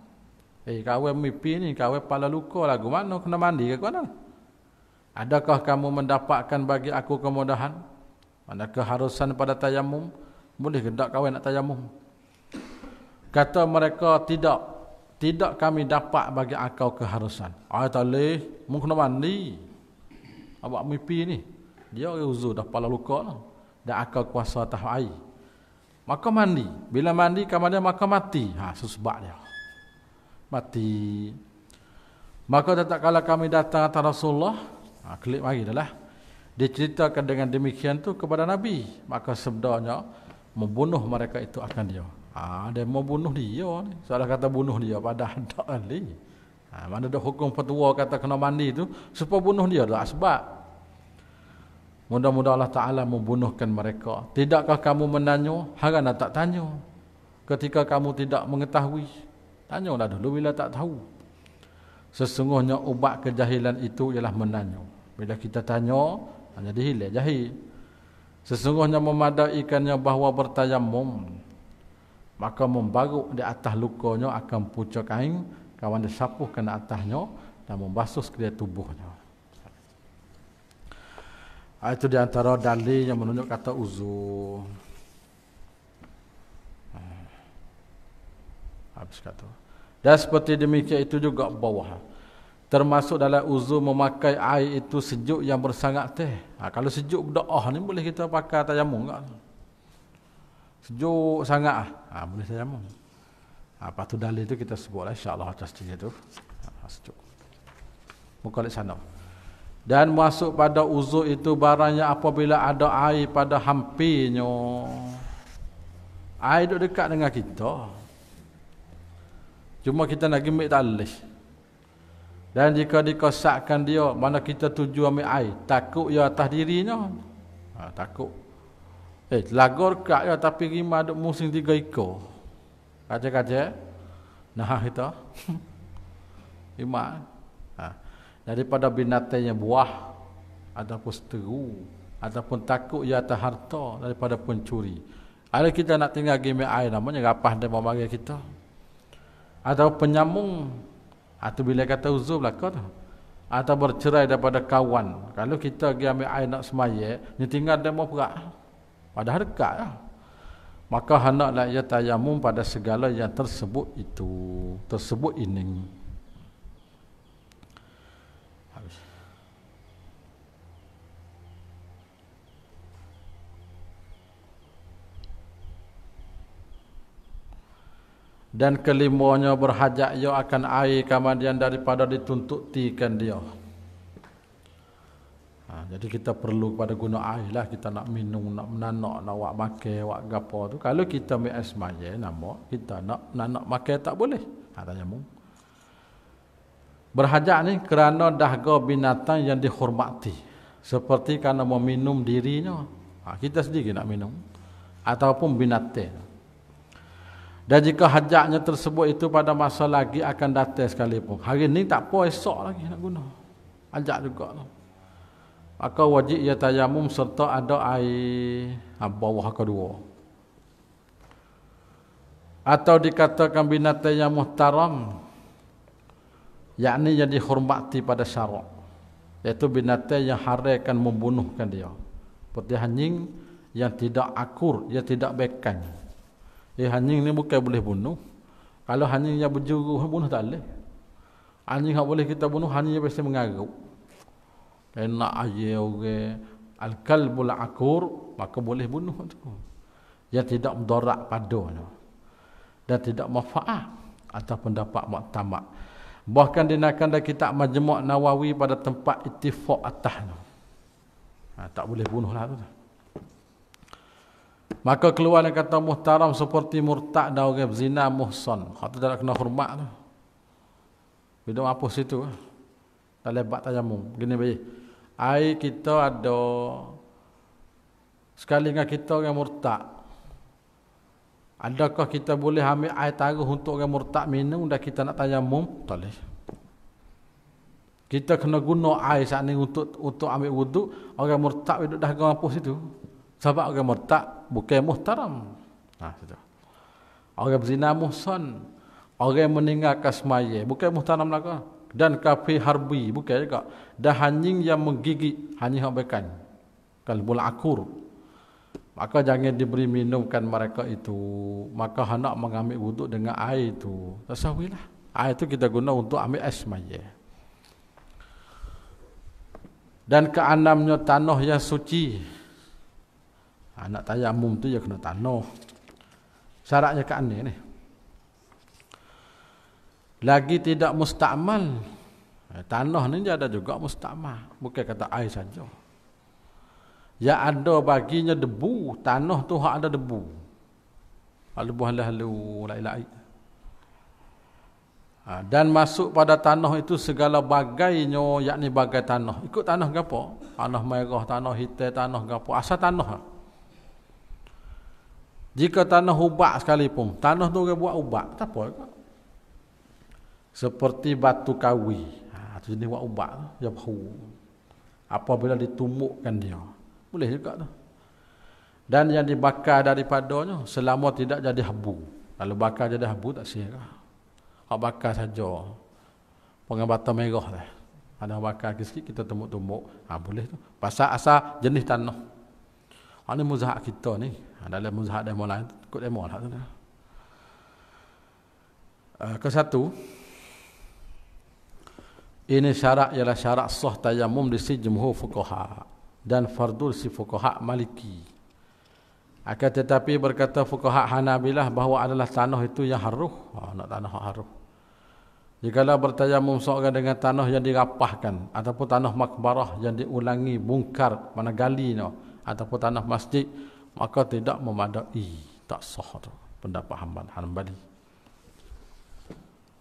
S1: Kawan mimpi ni, kawan kepala luka lagu mana kena mandi ke mana? Adakah kamu mendapatkan bagi aku kemudahan? Mana keharusan pada tayamum? Boleh ke tak kawan nak tayamum? Kata mereka, tidak. Tidak kami dapat bagi akau keharusan. Tak boleh, mu kena mandi. Awak mimpi ni. Dia uzur dah kepala luka lah. Dan akal kuasa atas air. Maka mandi. Bila mandi kemudian maka mati. Sebab dia. Mati. Maka tak kala kami datang atas Rasulullah. Klik mari dah lah. Dia ceritakan dengan demikian tu kepada Nabi. Maka sabdanya membunuh mereka itu akan dia. Dia mau bunuh dia ni. Soalan kata bunuh dia padahal tak ali. Mana ada hukum fatwa kata kena mandi tu supaya bunuh dia dah sebab. Mudah-mudahan Allah Ta'ala membunuhkan mereka. Tidakkah kamu menanya? Harana tak tanya. Ketika kamu tidak mengetahui. Tanyalah dulu bila tak tahu. Sesungguhnya ubat kejahilan itu ialah menanya. Bila kita tanya, hanya dihilang jahil. Sesungguhnya memadaikannya bahawa bertayamum. Maka membaruk di atas lukanya akan pucuk kain. Kawan disapuhkan ke atasnya. Dan membasuh sekalian tubuhnya. Itu di antara dalil yang menunjuk kata uzur. Habis kata. Dan seperti demikian itu juga bawah. Termasuk dalam uzur memakai air itu sejuk yang bersangat teh. Kalau sejuk berdoa ni boleh kita pakai tayamum tak? Sejuk sangat boleh tayamum. Lepas tu dalil tu kita sebutlah insya-Allah atas cerita tu. Sejuk. Muka di sana. Dan masuk pada uzur itu barangnya apabila ada air pada hampirnya. Air duduk dekat dengan kita. Cuma kita nak ambil tak boleh. Dan jika dikosakkan dia, mana kita tuju ambil air, takut ya atas dirinya. Takut. Telagor kat ya tapi rima duk musim 3 ekor. Kaca-kaca. Nah kita. Rima. Daripada binatang yang buah ataupun seteru ataupun takut ia atas harta daripada pencuri. Ada kita nak tinggal gime air namanya rapah dia memari kita. Atau penyambung atau bila kata uzur belaka tu. Atau bercerai daripada kawan. Kalau kita pergi ambil air nak semaya, ni tinggal dia mau perak. Padahal dekat lah. Maka hendaklah ia tayamum pada segala yang tersebut itu, tersebut ini. Dan kelimanya berhajat ia akan air kemudian daripada dituntutikan dia. Jadi kita perlu pada guna air lah. Kita nak minum, nak menanak, nak wak makan, wak gapo tu. Kalau kita ambil air semaya, nama kita nak nanak makan tak boleh. Tayamum. Berhajat ni kerana dahga binatang yang dihormati. Seperti kerana meminum dirinya. Kita sendiri nak minum. Ataupun binatang. Dan jika hajatnya tersebut itu pada masa lagi akan datang sekalipun. Hari ni tak apa, esok lagi nak guna. Hajat juga. Maka wajib ia tayamum serta ada air bawah kedua. Atau dikatakan binatang yang muhtaram. Yakni yang dihormati pada syarak. Iaitu binatang yang haram membunuhkan dia. Seperti anjing yang tidak akur, yang tidak bekan. Anjing ni bukan boleh bunuh. Kalau anjing yang berjuru bunuh tak boleh. Anjing yang boleh kita bunuh, anjing yang biasa mengarut. Enak aja orang. al-kalbul akur, maka boleh bunuh tu. Yang tidak mudarat padanya dan tidak manfaat atau pendapat muktamad. Bahkan dinakan dari kitab Majmu' Nawawi pada tempat ittifaq atasnya. Tak boleh bunuhlah tu. Maka keluar yang kata muhtaram seperti murtad dan orang berzina muhsan. Hak tu dah kena hormat tu. Bidang apa situ? Tak lebat tayamum. Gini baik. Air kita ada sekali dengan kita orang murtad. Adakah kita boleh ambil air taruh untuk orang murtad minum dan kita nak tayamum? Tak boleh. Kita kena guna air saat ni untuk ambil wuduk. Orang murtad duduk dah apa situ. Sebab orang murtad bukan muhtaram. Situ. Orang berzina muhsan. Orang meninggalkan semaya bukan muhtaram lagi. Dan kafir harbi bukan juga. Dan anjing yang menggigit anjing habakan. Kalbul akur. Maka jangan diberi minumkan mereka itu. Maka hendak mengambil wuduk dengan air itu. Tasawilah. Air itu kita guna untuk ambil air semaya. Dan keenamnya tanah yang suci. Nak tayamum tu dia kena tanah. Syaratnya keenam ni. Lagi tidak mustakmal. Tanah ni dia ada juga mustakmal. Bukan kata air saja. Yang ada baginya debu. Tanah tu hak ada debu. Debu halu-halu. Dan masuk pada tanah itu segala bagainya. Yakni bagai tanah. Ikut tanah ke apa? Tanah merah, tanah hitam, tanah ke apa? Asal tanah. Jika tanah ubat sekalipun. Tanah tu orang buat ubat. Tak apa. Seperti batu kawi. Itu jenis buat ubat. Dia bau. Apabila ditumukkan dia. Boleh juga tu. Dan yang dibakar daripadanya selama tidak jadi habu. Kalau bakar jadi habu tak siap. Hak bakar saja. Pengabatan merah lah. Ada bakar sikit kita tumuk-tumuk. Boleh tu. Pasal asal jenis tanah. Ini muzahak kita ni. Dalam muzahak demo lain. Ikut demo lah tu. Kesatu. Ini syarat ialah syarat sah tayamum di si jumhur fuqaha. Dan fardul si fuqaha maliki. Akan tetapi berkata fuqaha Hanabilah bahawa adalah tanah itu yang haruh. Nak tanah haruh. Jikalau bertayamum seorang dengan tanah yang dirapahkan ataupun tanah makbarah yang diulangi bungkar mana galinya ataupun tanah masjid, maka tidak memadai, tak sah tu pendapat Hanbali.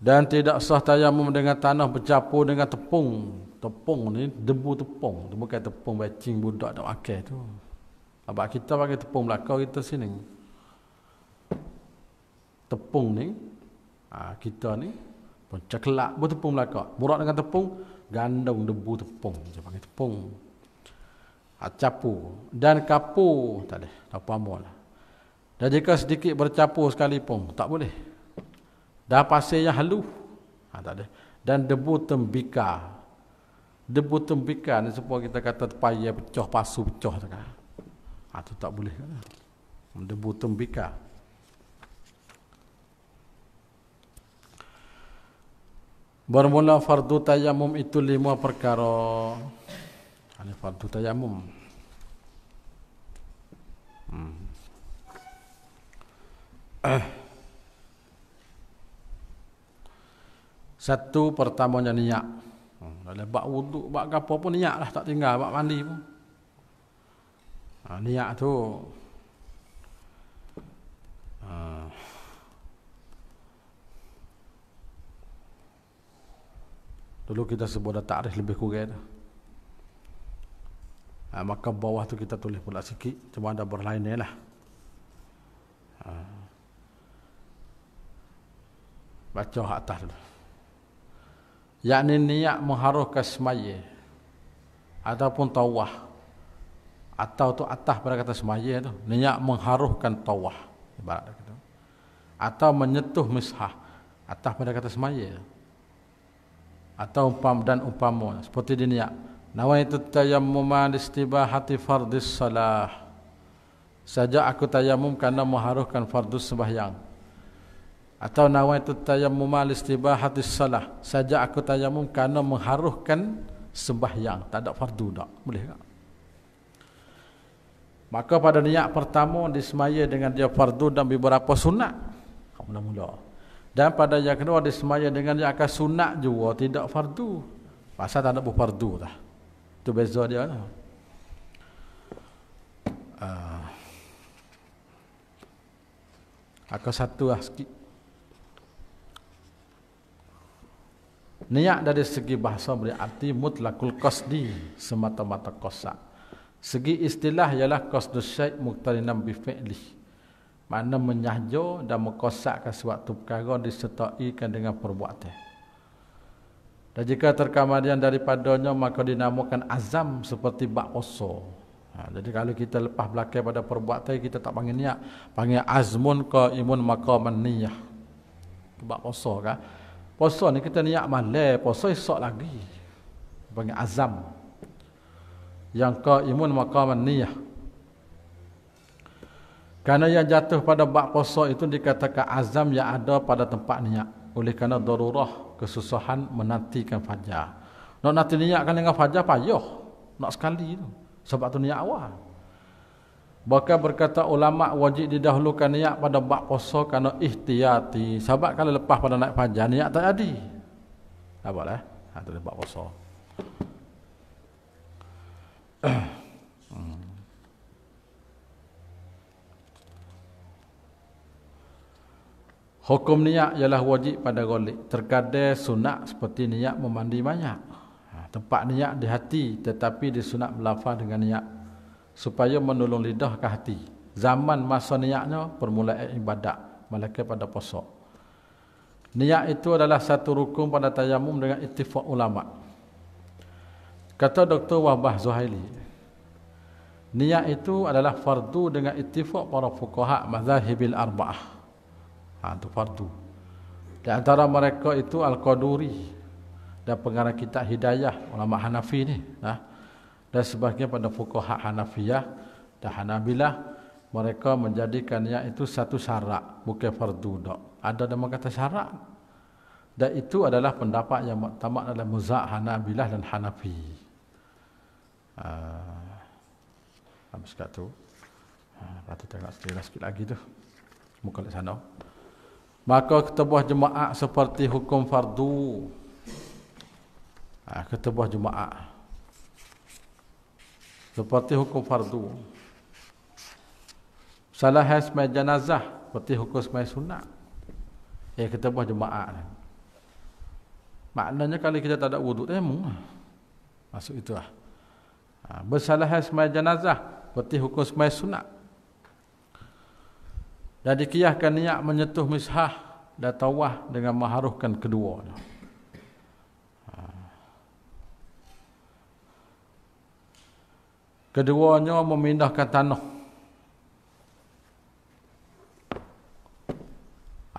S1: Dan tidak sah tayamum dengan tanah bercampur dengan tepung. Tepung ni debu tepung, bukan tepung bacing budak dak makan tu. Sebab kita pakai tepung belakang kita sini. Tepung ni kita ni pencekelak bertepung belakang. Murat dengan tepung, gandung debu tepung. Dia panggil tepung. Campur. Dan kapur, tak ada. Tak apa-apa lah. Dan jika sedikit bercampur sekalipun, tak boleh. Dah pasir yang halus. Tak ada. Dan debu tembikar. Debu tembikar ni supaya kita kata payah pecah, pasu pecah. Itu tak boleh. Debu tembikar. Bermula fardu tayamum itu 5 perkara. Ini fardu tayamum. Satu pertamanya niat. Dalam bab wuduk, bab apa pun niat lah, tak tinggal bab mandi pun. Niat tu dulu kita sebut dah takrif lebih kurang dah. Maka bawah tu kita tulis pula sikit, cuma ada berlain lah. Baca atas dulu. Yakni niat mengharuhkan semaya ataupun tawaf. Atau tu atas pada kata semaya tu, niat mengharuhkan tawaf ibarat gitu. Atau menyentuh mishah atas pada kata semaya. Atau umpama seperti di niat nawaitu tayammuma istibahati fardhis salah. Saja aku tayamum kerana mengharuhkan fardhu sembahyang. Atau nawaitu tayammuma istibahati salah. Saja aku tayamum kerana mengharuhkan sembahyang, tak ada fardu dak. Boleh tak? Maka pada niat pertama disemaya dengan dia fardu dan beberapa sunat. Mula-mula. Dan pada yang kedua disemaya dengan dia akan sunat juga, tidak fardu. Pasal tak ada fardu dah. Itu beza dia lah. Akan satu lah sikit. Niat dari segi bahasa berarti mutlaqul qasdi, semata-mata qasad. Segi istilah ialah qasdus syai' muqtarinam bi fi'li. Makna menyahjo dan mengqasadkan suatu perkara disertaikan dengan perbuatan. Dan jika terkemudian daripadanya maka dinamakan azam seperti bab puasa. Jadi kalau kita lepas belakang pada perbuatan kita tak panggil niat, panggil azmun qaimun maqaman niyah. Bab puasa kan. Puasa ni kita niat malam, puasa esok lagi. Panggil azam. Yang qaimun maqaman niyah. Kerana yang jatuh pada bab puasa itu dikatakan azam yang ada pada tempat niat. Oleh kerana darurah, kesusahan menantikan fajar. Nak nanti niatkan dengan fajar payah. Nak sekali tu. Sebab tu niat awal. Bahkan berkata ulama wajib didahulukan niat pada bab puasa kerana ihtiyati. Sebab kalau lepas pada naik fajar niat tak jadi. Tak boleh. Itu bab puasa. Hukum niat ialah wajib pada ghalib. Terkadang sunat seperti niat memandi mayat. Tempat niat di hati tetapi disunat melafaz dengan niat supaya menolong lidah ke hati. Zaman masa niatnya permulaan ibadat, malaikat pada puasa. Niat itu adalah satu rukun pada tayamum dengan ittifaq ulama. Kata Dr. Wahbah Zuhaili, niat itu adalah fardu dengan ittifaq para fuqaha mazhabil arba'ah. Itu fardu. Di antara mereka itu Al-Qaduri dan pengarang kitab Hidayah ulama Hanafi ni, dan sebahagian pada fuqaha Hanafiyah dan Hanabilah, mereka menjadikan niat itu satu syarat, bukan fardu dak. Ada nama kata syarat. Dan itu adalah pendapat yang muktamad dalam mazhab Hanabilah dan Hanafi. Habis kat tu. Patut tengok sikit lagi tu. Muka di sana. Maka ketubah jemaah seperti hukum fardu. Ketubah jemaah seperti hukum fardu. Salah semai jenazah seperti hukum semai sunat. Ketubah jemaah. Maknanya kalau kita tak ada wuduk temu. Masuk itu lah. Bersalah semai jenazah seperti hukum semai sunat. Dan dikiyahkan niat menyentuh mishah dan tawaf dengan mengharuhkan keduanya. Keduanya memindahkan tanah.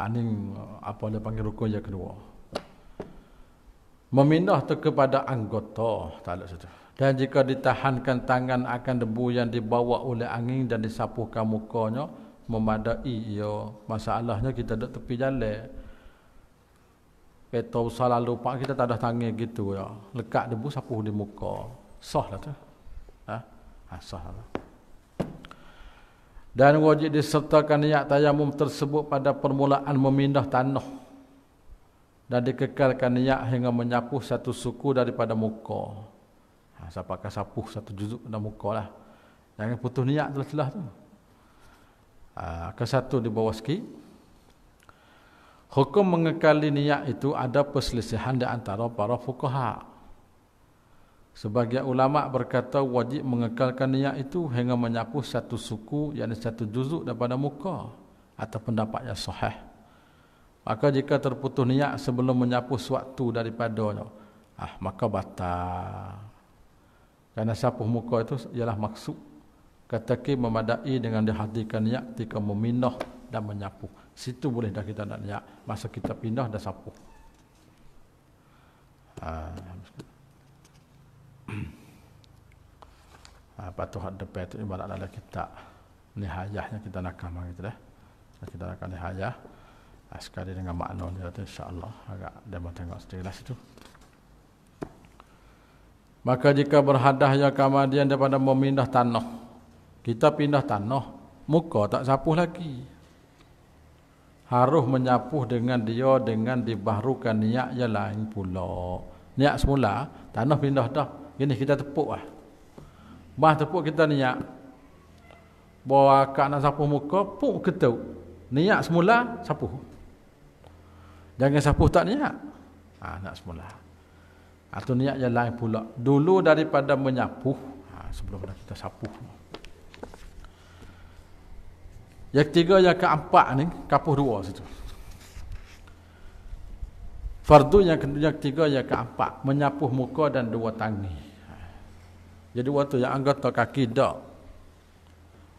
S1: Ini apa dia panggil rukun yang kedua. Memindah tu kepada anggota, tak ada situ. Dan jika ditahankan tangan akan debu yang dibawa oleh angin dan disapuhkan mukanya, memadai ya. Masalahnya kita duduk tepi jalan. Kereta besar lalu pak kita tak ada tangan gitu ya. Lekat debu sapuh di muka. Sah lah tu. Sah lah. Dan wajib disertakan niat tayamum tersebut pada permulaan memindah tanah. Dan dikekalkan niat hingga menyapuh satu suku daripada muka. Siapa akan sapuh satu juzuk pada muka lah. Jangan putus niat telah-telah tu. Ke satu di bawah sikit. Hukum mengekali niat itu ada perselisihan di antara para fuqaha. Sebagian ulama berkata wajib mengekalkan niat itu hingga menyapu satu suku, yakni satu juzuk daripada muka, atau pendapat yang sahih. Maka jika terputus niat sebelum menyapu suatu daripadanya, maka batal. Kerana sapuh muka itu ialah maksud ketika memadai dengan dihadirkan niat ketika memindah dan menyapu. Situ boleh dah kita nak niat masa kita pindah dan sapu. Patuh ada depan itu ibarat dalam kitab nihayahnya kita nak kamar gitu dah. Kita akan nihayah. Sekali dengan makna dia tu insya-Allah agak dia tengok sedikit situ. Maka jika berhadah ya kemudian daripada memindah tanah, Kita pindah tanah, muka tak sapuh lagi. Harus menyapuh dengan dia dengan dibaharukan niat yang lain pula. Niat semula, tanah pindah dah. Gini kita tepuk lah. Bah tepuk kita niat. Bawa akak nak sapuh muka, puk ketuk. Niat semula, sapuh. Jangan sapuh tak niat. Niat semula. Atau niat yang lain pula. Dulu daripada menyapuh, sebelum kita sapuh. Yang ketiga, yang keempat ni, kapuh dua situ. Fardu yang ketiga, yang keempat, menyapuh muka dan dua tangi. Jadi waktu yang anggota kaki dak.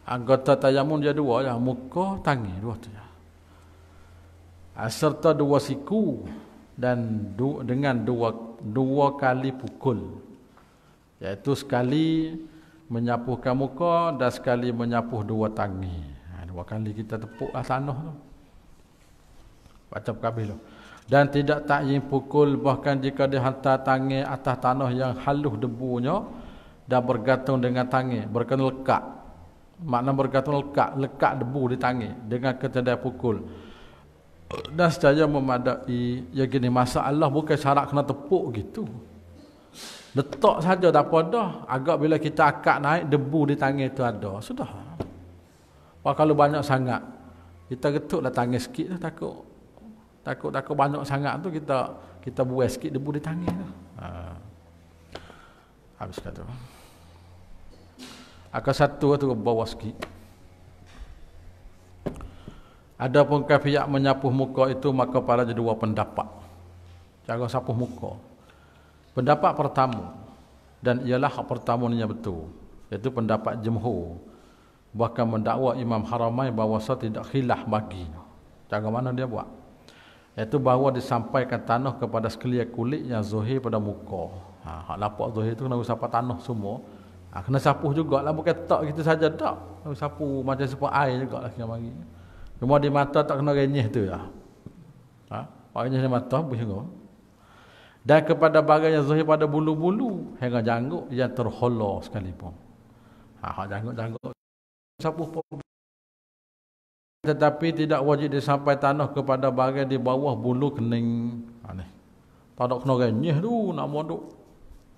S1: Anggota tayamun dia dua, yang muka, tangi, dua tu ya. Serta dua siku dan dengan dua kali pukul. Iaitu sekali menyapuhkan muka dan sekali menyapuh dua tangi. Dua kali kita tepuklah tanah tu. Macam kabel tu. Dan tidak takyin pukul bahkan jika dihantar tangi atas tanah yang halus debunya dan bergantung dengan tangi, berkena lekat. Makna bergantung lekat debu di tangi dengan ketedai pukul. Dan secara memadai, ya gini, masalah bukan syarat kena tepuk gitu. Letak saja tak apa dah. Agak bila kita akak naik, debu di tangi itu ada. Sudah. Wah, kalau banyak sangat, kita getuklah tangi sikit tu, takut banyak sangat tu kita buai sikit debu di tangi tu. Habis kata. Akak satu tu bawah sikit. Adapun kaifiat menyapuh muka itu maka pada dua pendapat. Cara sapuh muka. Pendapat pertama dan ialah hak pertama ni yang betul, iaitu pendapat jumhur. Bahkan mendakwa Imam Haramain bahawa tidak khilaf bagi. Cara mana dia buat? Iaitu bahawa disampaikan tanah kepada sekalian kulit yang zahir pada muka. Hak lapak zahir tu kena usap tanah semua. Kena sapuh jugalah, bukan tak gitu saja tak. Kena sapuh macam sapuh air jugalah kena bagi. Cuma di mata tak kena renyih tu lah. Renyih di mata boleh. Dan kepada bagian yang zahir pada bulu-bulu hingga janggut yang terholor sekalipun. Janggut sapuh tetapi tidak wajib disampai tanah kepada bahagian di bawah bulu kening. Tak ada kena renyih tu nak mondok.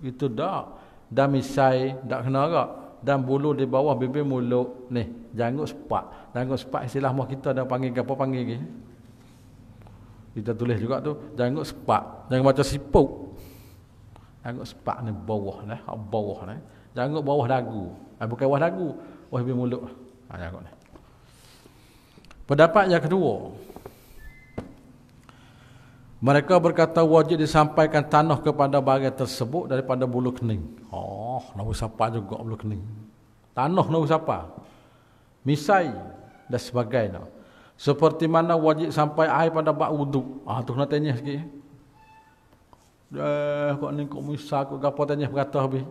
S1: Itu dak. Dan misai tak kena agak. Dan bulu di bawah bibir mulut ni janggut sepak. Janggut sepak istilah mak kita dah panggil apa panggil ke? Kita tulis juga tu janggut sepak. Jangan macam siput. Janggut sepak ni bawah lah, bawah ni. Janggut bawah dagu. Bukan bawah dagu. Oh, bibir mulut. Janggut ni. Pendapat yang kedua. Mereka berkata wajib disampaikan tanah kepada bahagian tersebut daripada bulu kening. Nak usapa juga bulu kening. Tanah nak usapa. Misai dan sebagainya. Seperti mana wajib sampai air pada bak wuduk. Tu nak tanya sikit. Kok ni kok misai kok gapo tanya berkata habis.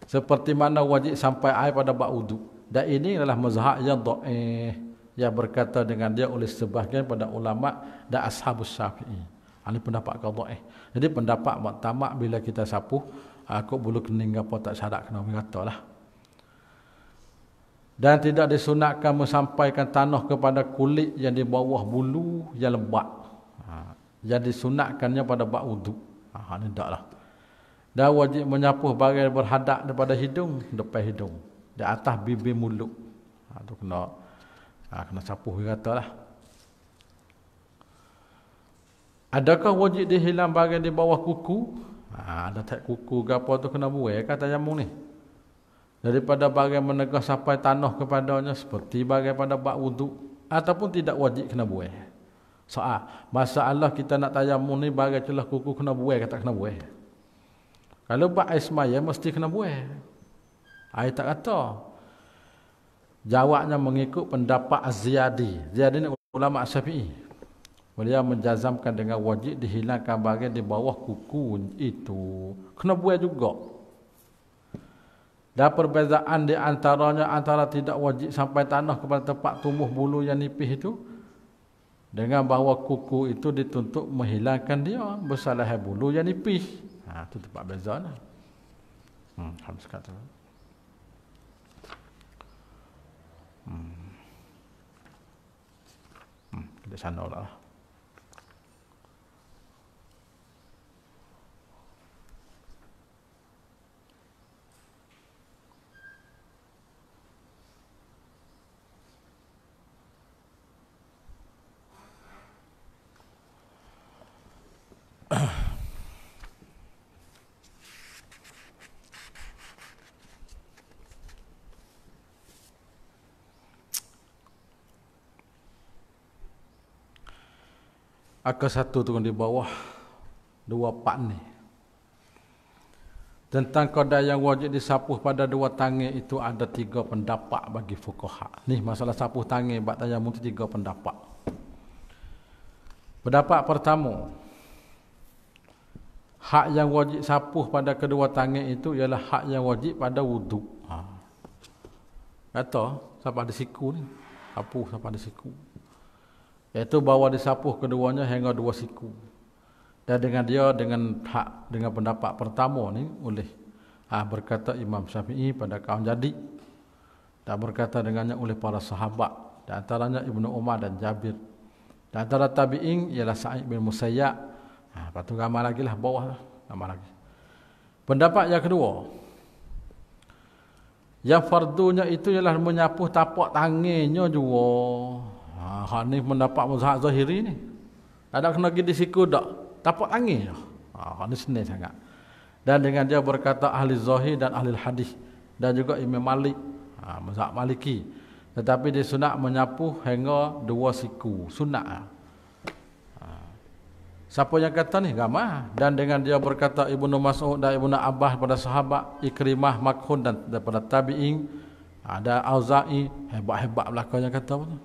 S1: Seperti mana wajib sampai air pada bak wuduk. Dan ini adalah mazhab yang dhaif yang berkata dengan dia oleh sebahagian pada ulama dan ashabus Syafi'i. Ini pendapat kau dhaif. Jadi pendapat pertama bila kita sapuh kok bulu kening apa tak syarat kena berkatalah. Dan tidak disunatkan menyampaikan tanah kepada kulit yang di bawah bulu yang lebat. Yang disunatkannya pada bak wuduk. Ini taklah. Dan wajib menyapuh bahagian berhadap daripada hidung, depan hidung, di atas bibir mulut. Itu kena sapuh katalah. Adakah wajib dihilang bahagian di bawah kuku? Ada tak kuku ke apa tu kena buai kata jamu ni. Daripada bahagian menegah sampai tanah kepadanya seperti bahagian pada bak wuduk ataupun tidak wajib kena buai. Soal masalah kita nak tayamum ni bahagian celah kuku kena buai kata kena buai. Kalau bak air semaya mesti kena buai. Air tak kata. Jawabnya mengikut pendapat Az-Ziyadi. Ziyadi ni ulama Syafi'i. Beliau menjazamkan dengan wajib dihilangkan bahagian di bawah kuku itu. Kena buai juga. Dan perbezaan di antaranya antara tidak wajib sampai tanah kepada tempat tumbuh bulu yang nipis itu dengan bahawa kuku itu dituntut menghilangkan dia bersalah bulu yang nipis. Itu tempat beza lah. Habis kata. di sana lah. Angka 1 turun di bawah 24 ni. Tentang qada yang wajib disapuh pada 2 tangan itu ada 3 pendapat bagi fuqaha. Ni masalah sapuh tangan bab tayamum tu 3 pendapat. Pendapat pertama, hak yang wajib sapuh pada kedua tangan itu ialah hak yang wajib pada wuduk. Kata siapa ada siku ni, sapuh siapa ada siku, iaitu bahawa disapuh keduanya hingga 2 siku. Dan dengan dengan pendapat pertama ni oleh berkata Imam Syafi'i pada kaum jadi, dan berkata dengannya oleh para sahabat, di antaranya Ibnu Umar dan Jabir. Di antara tabi'in ialah Sa'id bin Musayyab. Lepas tu ramai lagi lah bawah, ramai lagi. Pendapat yang kedua, yang fardunya itu ialah menyapuh tapak tangannya juga. Hak ni pendapat mazhab Zahiri ni. Ada kena pergi di siku tak? Tapak tangan je. Hak ni senang sangat. Dan dengan dia berkata ahli Zahir dan ahli hadis, dan juga Imam Malik, mazhab Maliki. Tetapi dia sunat menyapuh hingga 2 siku. Sunat. Siapa yang kata ni? Ramai. Dan dengan dia berkata Ibnu Mas'ud dan Ibnu Abbas pada sahabat, Ikrimah, Makhun dan daripada tabi'in, ada Auza'i, hebat-hebat belakang yang kata apa tu.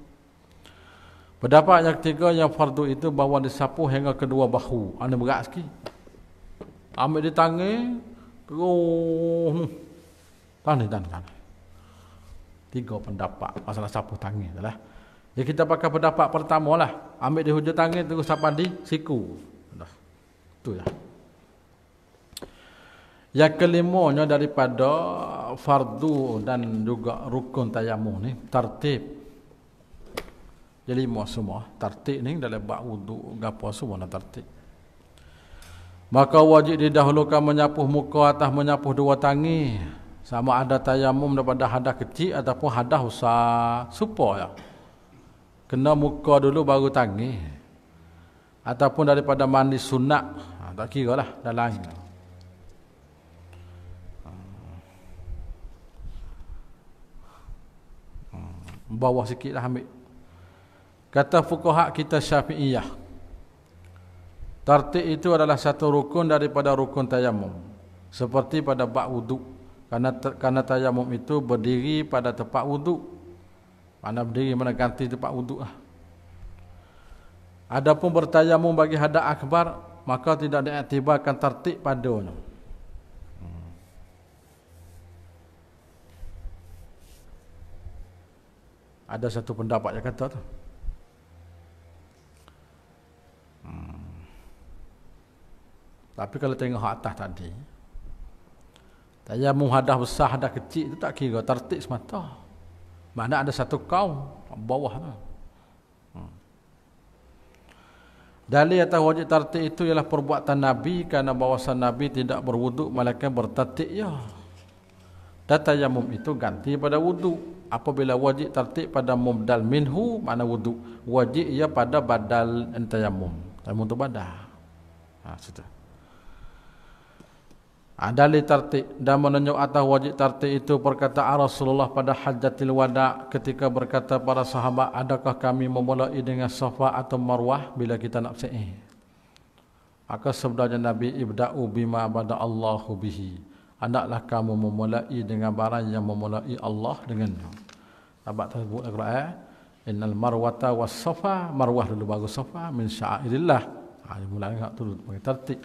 S1: Pendapat yang ketiga yang fardu itu bahawa disapuh hingga kedua bahu. Ini berat sikit. Ambil di tangan, terus tangan. 3 pendapat masalah sapuh tangan adalah. Jadi kita pakai pendapat pertama lah. Ambil di hujung tangan terus sampai di siku. Itu ya. Yang kelimanya daripada fardu dan juga rukun tayamum ni, tertib. Jadi 5 semua. Tertib ni dalam bab wuduk, gapo semua nak tertib. Maka wajib didahulukan menyapuh muka atas menyapuh 2 tangan. Sama ada tayamum daripada hadas kecil ataupun hadas besar. Supaya kena muka dulu baru tangan. Ataupun daripada mandi sunat. Tak kira lah, dah lain. Bawah sikit lah ambil. Kata fuqaha kita Syafi'iyah, tertib itu adalah satu rukun daripada rukun tayamum. Seperti pada bab wuduk. Karena tayamum itu berdiri pada tempat wuduk. Mana berdiri, mana ganti tempat wuduk lah. Adapun bertayamum bagi hadas akbar, maka tidak diiktibarkan tertib padanya. Ada satu pendapat yang kata tu. Tapi kalau tengok atas tadi, tayamum hadas besar, hadas kecil itu tak kira tertib semata. Mana ada satu kaum bawah tu. Dalil atas wajib tertib itu ialah perbuatan Nabi, kerana bahawasan Nabi tidak berwuduk melainkan bertertib ya. Dan tayamum itu ganti pada wuduk. Apabila wajib tertib pada mubdal minhu, mana wuduk, wajib ia pada badal tayamum. Tayamum itu badal. Situ. Dalil tertib dan menunjuk atas wajib tertib itu perkataan Rasulullah pada Hajjatul Wada ketika berkata para sahabat, adakah kami memulai dengan Safa atau Marwah bila kita nak sa'i? Maka sabdanya Nabi, ibda'u bima bada Allahu bihi. Hendaklah kamu memulai dengan barang yang memulai Allah dengannya. Sahabat tersebut Al-Quran, innal marwata was safa, Marwah dulu baru Safa, min sya'airillah. Mulai nak turut bagi tertib.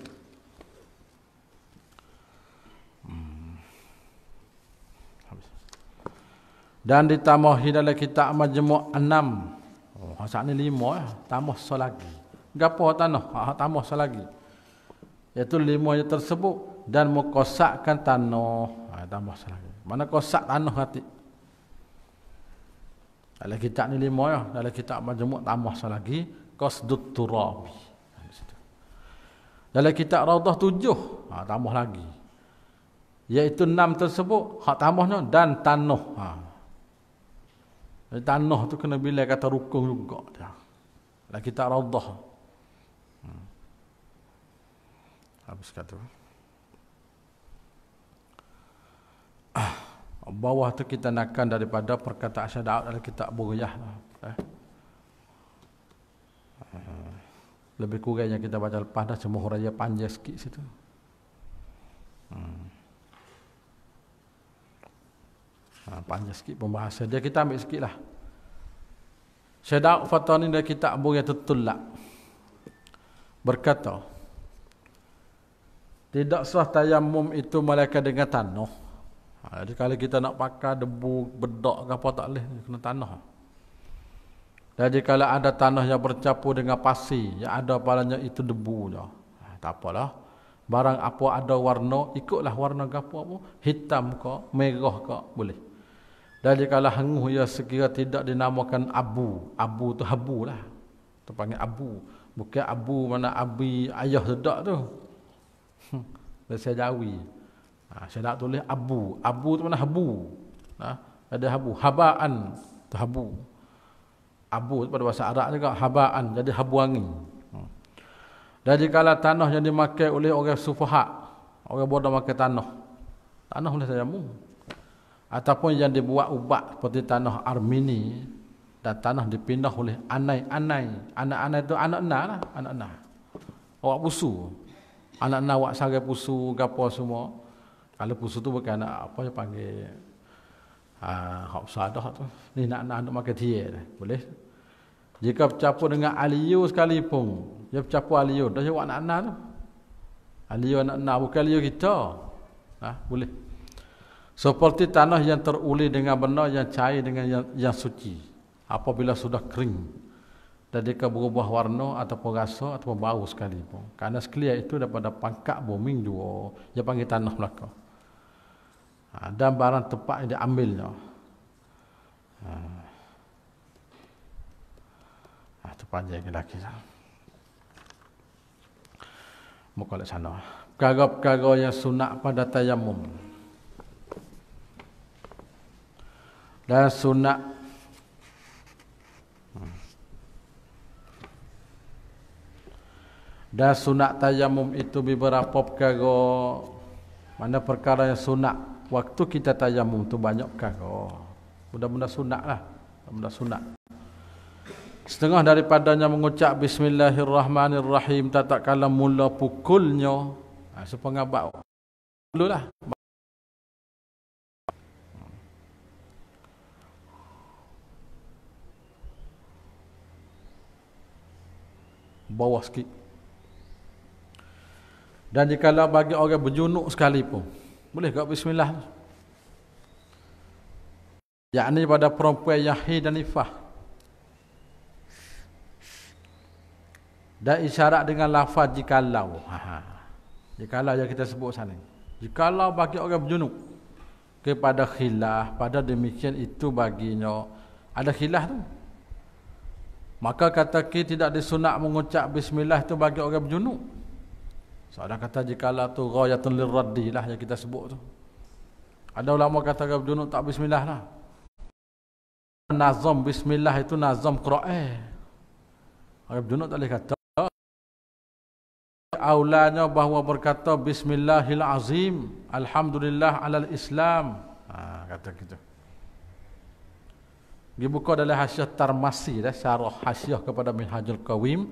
S1: Dan ditambahi dalam kitab Majmu' 6. Saat ni 5 ya, tambah selagi. Gapo tanah? Tambah selagi. Iaitu 5 yang tersebut dan mengkosakkan tanah. Tambah selagi. Mana kosak tanah hati? Dalam kitab ni 5 ya, dalam kitab Majmu' tambah lagi Qasdut Turabi. Dalam kitab Raudah 7, tambah lagi. Iaitu 6 tersebut, hak tambahnya dan tanah. Tanah tu kena bila kata rukun juga dia. Dalam kitab Raudah. Habis kata. Bawah tu kita nakkan daripada perkataan Syekh Daud dalam kitab Bughyah. Lebih kurangnya kita baca lepas dah, cuma huraian panjang sikit situ. Panjang sikit pembahasan dia, kita ambil sikit lah. Syekh Daud fatwa ni dari kitab Bughyah Tullab berkata, tidak sah tayamum itu melainkan dengan tanah. Jadi kalau kita nak pakai debu, bedak ke apa tak boleh, kena tanah. Jadi kalau ada tanah yang bercampur dengan pasir, yang ada padanya itu debu je. Tak apalah. Barang apa ada warna, ikutlah warna gapo apa, hitam ke, merah ke, boleh. Jadi kalau hangus ya sekira tidak dinamakan abu. Abu tu habu lah. Tu panggil abu. Bukan abu mana abi ayah sedak tu. Bahasa Jawi. Saya nak tulis abu. Abu tu mana habu. Ada habu. Habaan tu habu. Abu tu pada bahasa Arab juga habaan. Jadi habu angin. Jadi kalau tanah yang dimakai oleh orang sufaha, orang bodoh makan tanah, tanah boleh tayamum. Ataupun yang dibuat ubat seperti tanah Armini dan tanah dipindah oleh anai-anai. Anak-anai itu anak-anak lah. Anak-anak. Awak pusu. Anak-anak awak sarai pusu, gapo semua. Kalau pusu tu bukan anak apa yang panggil hak besar dah tu. Ni nak makan tiar. Boleh. Jika bercampur dengan aliyu sekalipun, dia bercampur aliyu, dah jawab anak-anak tu. Aliyu anak-anak bukan aliyu kita. Boleh. Seperti tanah yang teruli dengan benar, yang cair dengan yang suci. Apabila sudah kering. Dan jika berubah warna ataupun rasa ataupun bau sekalipun. Kerana sekalian itu daripada pangkat bumi juga. Dia panggil tanah belaka. Dan barang tempat yang diambilnya. Itu panjang lagi. Muka lihat sana. Perkara-perkara yang sunat pada tayamum. Dan sunat tayamum itu beberapa perkara. Mana perkara yang sunat waktu kita tayamum tu banyak perkara. Benda-benda sunat lah. Benda sunat. Setengah daripadanya mengucap Bismillahirrahmanirrahim tak kala mula pukulnya. Sepengabat dulu lah. Bawah sikit. Dan jikalau bagi orang berjunuk sekalipun, boleh ke bismillah? Yakni pada perempuan yang haid dan nifas. Dan isyarat dengan lafaz jikalau. Jikalau yang kita sebut sana. Jikalau bagi orang berjunuk kepada khilaf, pada demikian itu baginya ada khilaf tu. Maka kata kita tidak disunat mengucap bismillah itu bagi orang berjunuk. Seorang kata jikalau tu ghayatun lirraddi lah yang kita sebut tu. Ada ulama kata orang berjunuk tak bismillah lah. Nazam bismillah itu nazam Quran. Orang berjunuk tak boleh kata. Aulanya bahawa berkata bismillahil azim, alhamdulillah alal islam. Kata gitu. Dibuka dalam Hasyiah Tarmasi dah, syarah Hasyiah kepada Minhajul Qawim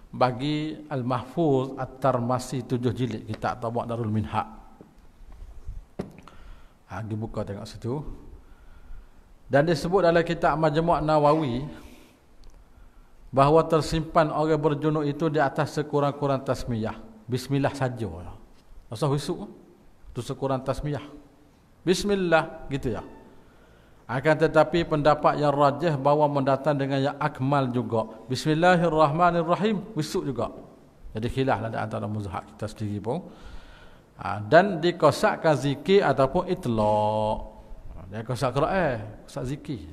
S1: bagi Al-Mahfuz At-Tarmasi 7 jilid kitab Tabaq Darul Minhaj. Dibuka tengok situ. Dan disebut dalam kitab Majmu' Nawawi bahawa tersimpan orang berjunuk itu di atas sekurang-kurang tasmiyah. Bismillah saja. Asal husuk tu sekurang tasmiyah. Bismillah gitu ya. Akan tetapi pendapat yang rajih bahawa mendatang dengan yang akmal juga. Bismillahirrahmanirrahim husuk juga. Jadi khilaflah di antara mazhab kita sendiri pun. Dan dikosakkan zikir ataupun itlaq. Dia kosak Quran, kosak zikir.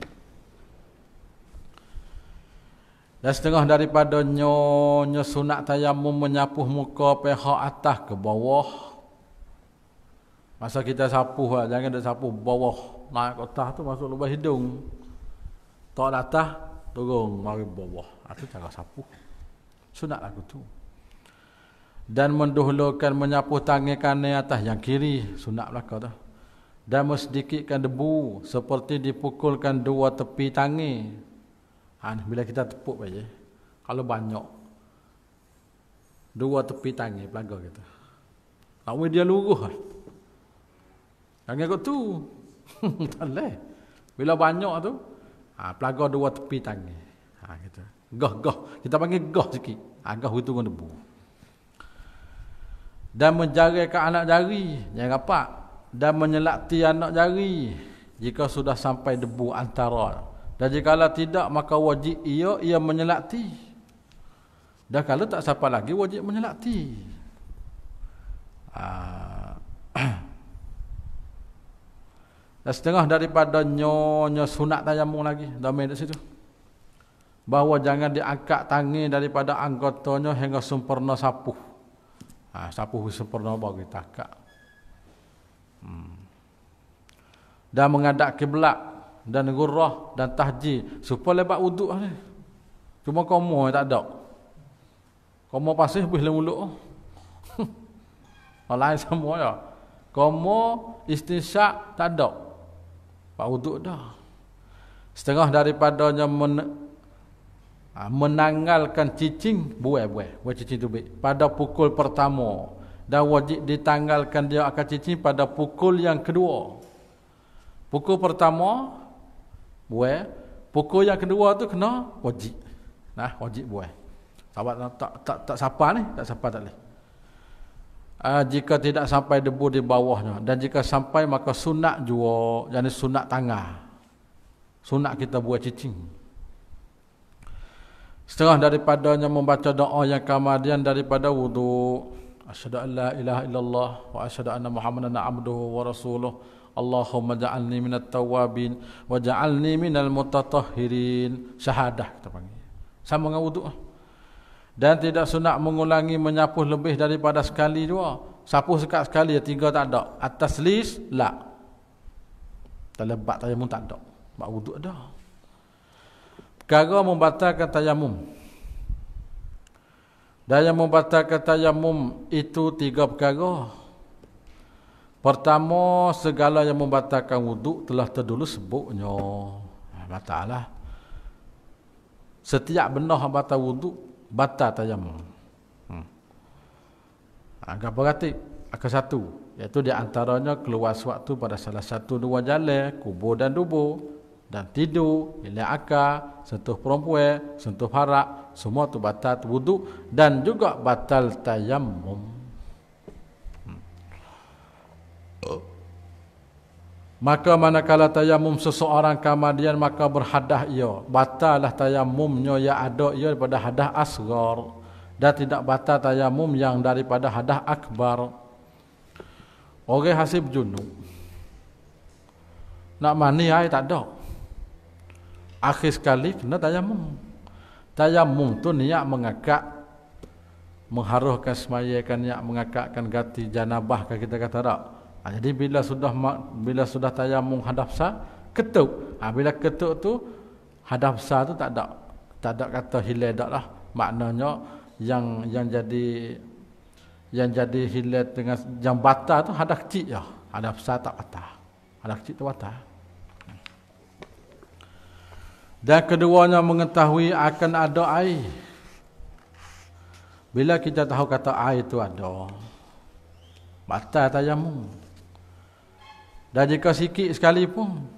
S1: Dan setengah daripada nyo sunat tayamum menyapuh muka pihak atas ke bawah. Masa kita sapuh lah, jangan dah sapuh bawah naik ke atas tu masuk lubang hidung. Tak atas turun mari bawah. Itu cara sapuh. Sunat lagu tu. Dan mendahulukan menyapuh tangan kanan atas yang kiri, sunat belaka tu. Dan mensedikitkan debu seperti dipukulkan dua tepi tangan. Bila kita tepuk saja, kalau banyak dua tepi tangan pelaga kita. Lalu dia luruh. Jangan ikut tu. Tak boleh. Bila banyak tu, pelaga dua tepi tangan. Gitu. Gah. Kita panggil gah sikit. Gah itu dengan debu. Dan menjarikan anak jari, jangan rapat. Dan menyelakti anak jari jika sudah sampai debu antara. Dan jikalau tidak, maka wajib ia menyelakti. Dan kalau tak sampai lagi, wajib menyelakti. Dan setengah daripada nyo sunat tayamum lagi. Dah main di situ. Bahawa jangan diangkat tangan daripada anggotanya hingga sempurna sapuh. Sapuh sempurna baru kita angkat. Dan menghadap kiblat dan gurrah dan tahji supaya lebat wuduk ni. Cuma komo tak ada. Komo pasih boleh mulut. Lain semua ya. Komo istinsak tak ada. Pak wuduk dah. Setengah daripadanya menanggalkan cicing buai cicing tubik pada pukul pertama dan wajib ditanggalkan dia akan cicing pada pukul yang kedua. Pukul pertama buai, pukul yang kedua tu kena wajib. Wajib buai. Sahabat tak sapa ni, tak sapa tak boleh. Jika tidak sampai debu di bawahnya, dan jika sampai maka sunat jua, yakni sunat tangah. Sunat kita buat cicing. Setengah daripadanya membaca doa yang kemudian daripada wudu. Asyhadu an la ilaha illallah wa asyhadu anna Muhammadan abduhu wa rasuluh. Allahumma ja'alni minat tawabin wa ja'alni minal mutatahhirin. Syahadah kita panggil. Sama dengan wudu. Dan tidak sunat mengulangi menyapuh lebih daripada sekali dua. Sapuh sekat sekali, tiga tak ada. Atas lis, la. Terlebat tayamum tak ada. Bak wudu ada. Perkara membatalkan tayamum. Dan yang membatalkan tayamum itu tiga perkara. Pertama, segala yang membatalkan wuduk telah terdulu sebutnya. Batal lah. Setiap benda yang batal wuduk, batal tayamum. Agak berarti akan satu, iaitu di antaranya keluar sewaktu pada salah satu dua jalan, kubur dan dubur, dan tidur, hilang akal, sentuh perempuan, sentuh harak, semua tu batal wuduk dan juga batal tayamum. Maka manakala tayamum seseorang kemudian maka berhadah ia, batallah tayamumnya yang ada ia daripada hadah asghar, dan tidak batal tayamum yang daripada hadah akbar. Orang hasib junub nak mandi air tak ada, akhir sekali kena tayamum. Tayamum tu niat mengakak, mengharuhkan semayakan, niat mengakakkan ganti janabah, kita kata tak. Jadi bila sudah tayamum hadap sah, ketuk. Bila ketuk tu hadap sah tu tak ada kata hilal dak lah. Maknanya yang jadi hilal dengan yang batal tu hadap kecil ya. Hadap sah tak batal. Hadap kecil tu batal. Dan keduanya mengetahui akan ada air. Bila kita tahu kata air itu ada, batal tayamum. Dan jika sikit sekalipun,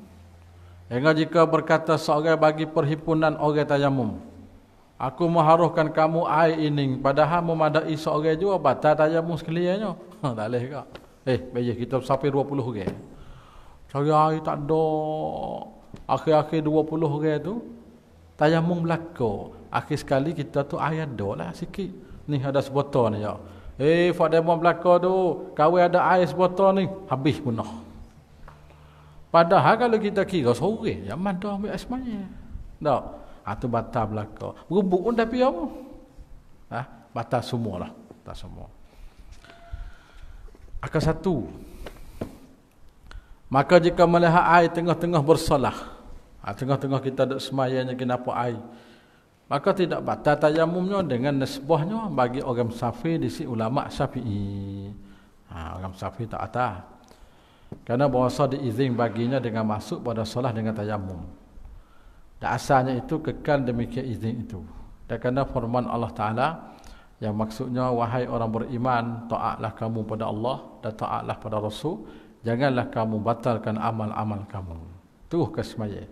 S1: hingga jika berkata seorang bagi perhimpunan orang tayamum, aku mengharuhkan kamu air ini, padahal memadai seorang juga, batal tayamum sekaliannya. Tak boleh ke? Baik kita sampai 20 orang. Cari air tak ada. Akhir-akhir 20 orang tu tayamum belaka. Akhir sekali kita tu air ada lah sikit. Ni ada sebotol ni ya. Fademon belaka tu, kau ada air sebotol ni, habis punah. Padahal kalau kita kira sore, yang mana ambil air semaya. Tak. Tu batal belaka. Berubuk pun tapi apa? Batal semua lah. Batal semua. Akan satu. Maka jika melihat air tengah-tengah bersolah, tengah-tengah kita duduk semayanya kenapa air, maka tidak batal tayamumnya dengan nisbahnya bagi orang Syafi'i di sisi ulama Syafi'i. Orang Syafi'i tak atas. Kerana bahasa diizin baginya dengan masuk pada solah dengan tayamum. Dan asalnya itu kekal demikian izin itu. Dan kerana firman Allah Ta'ala yang maksudnya wahai orang beriman, taatlah kamu pada Allah dan taatlah pada Rasul, janganlah kamu batalkan amal-amal kamu. Terus ke semaya.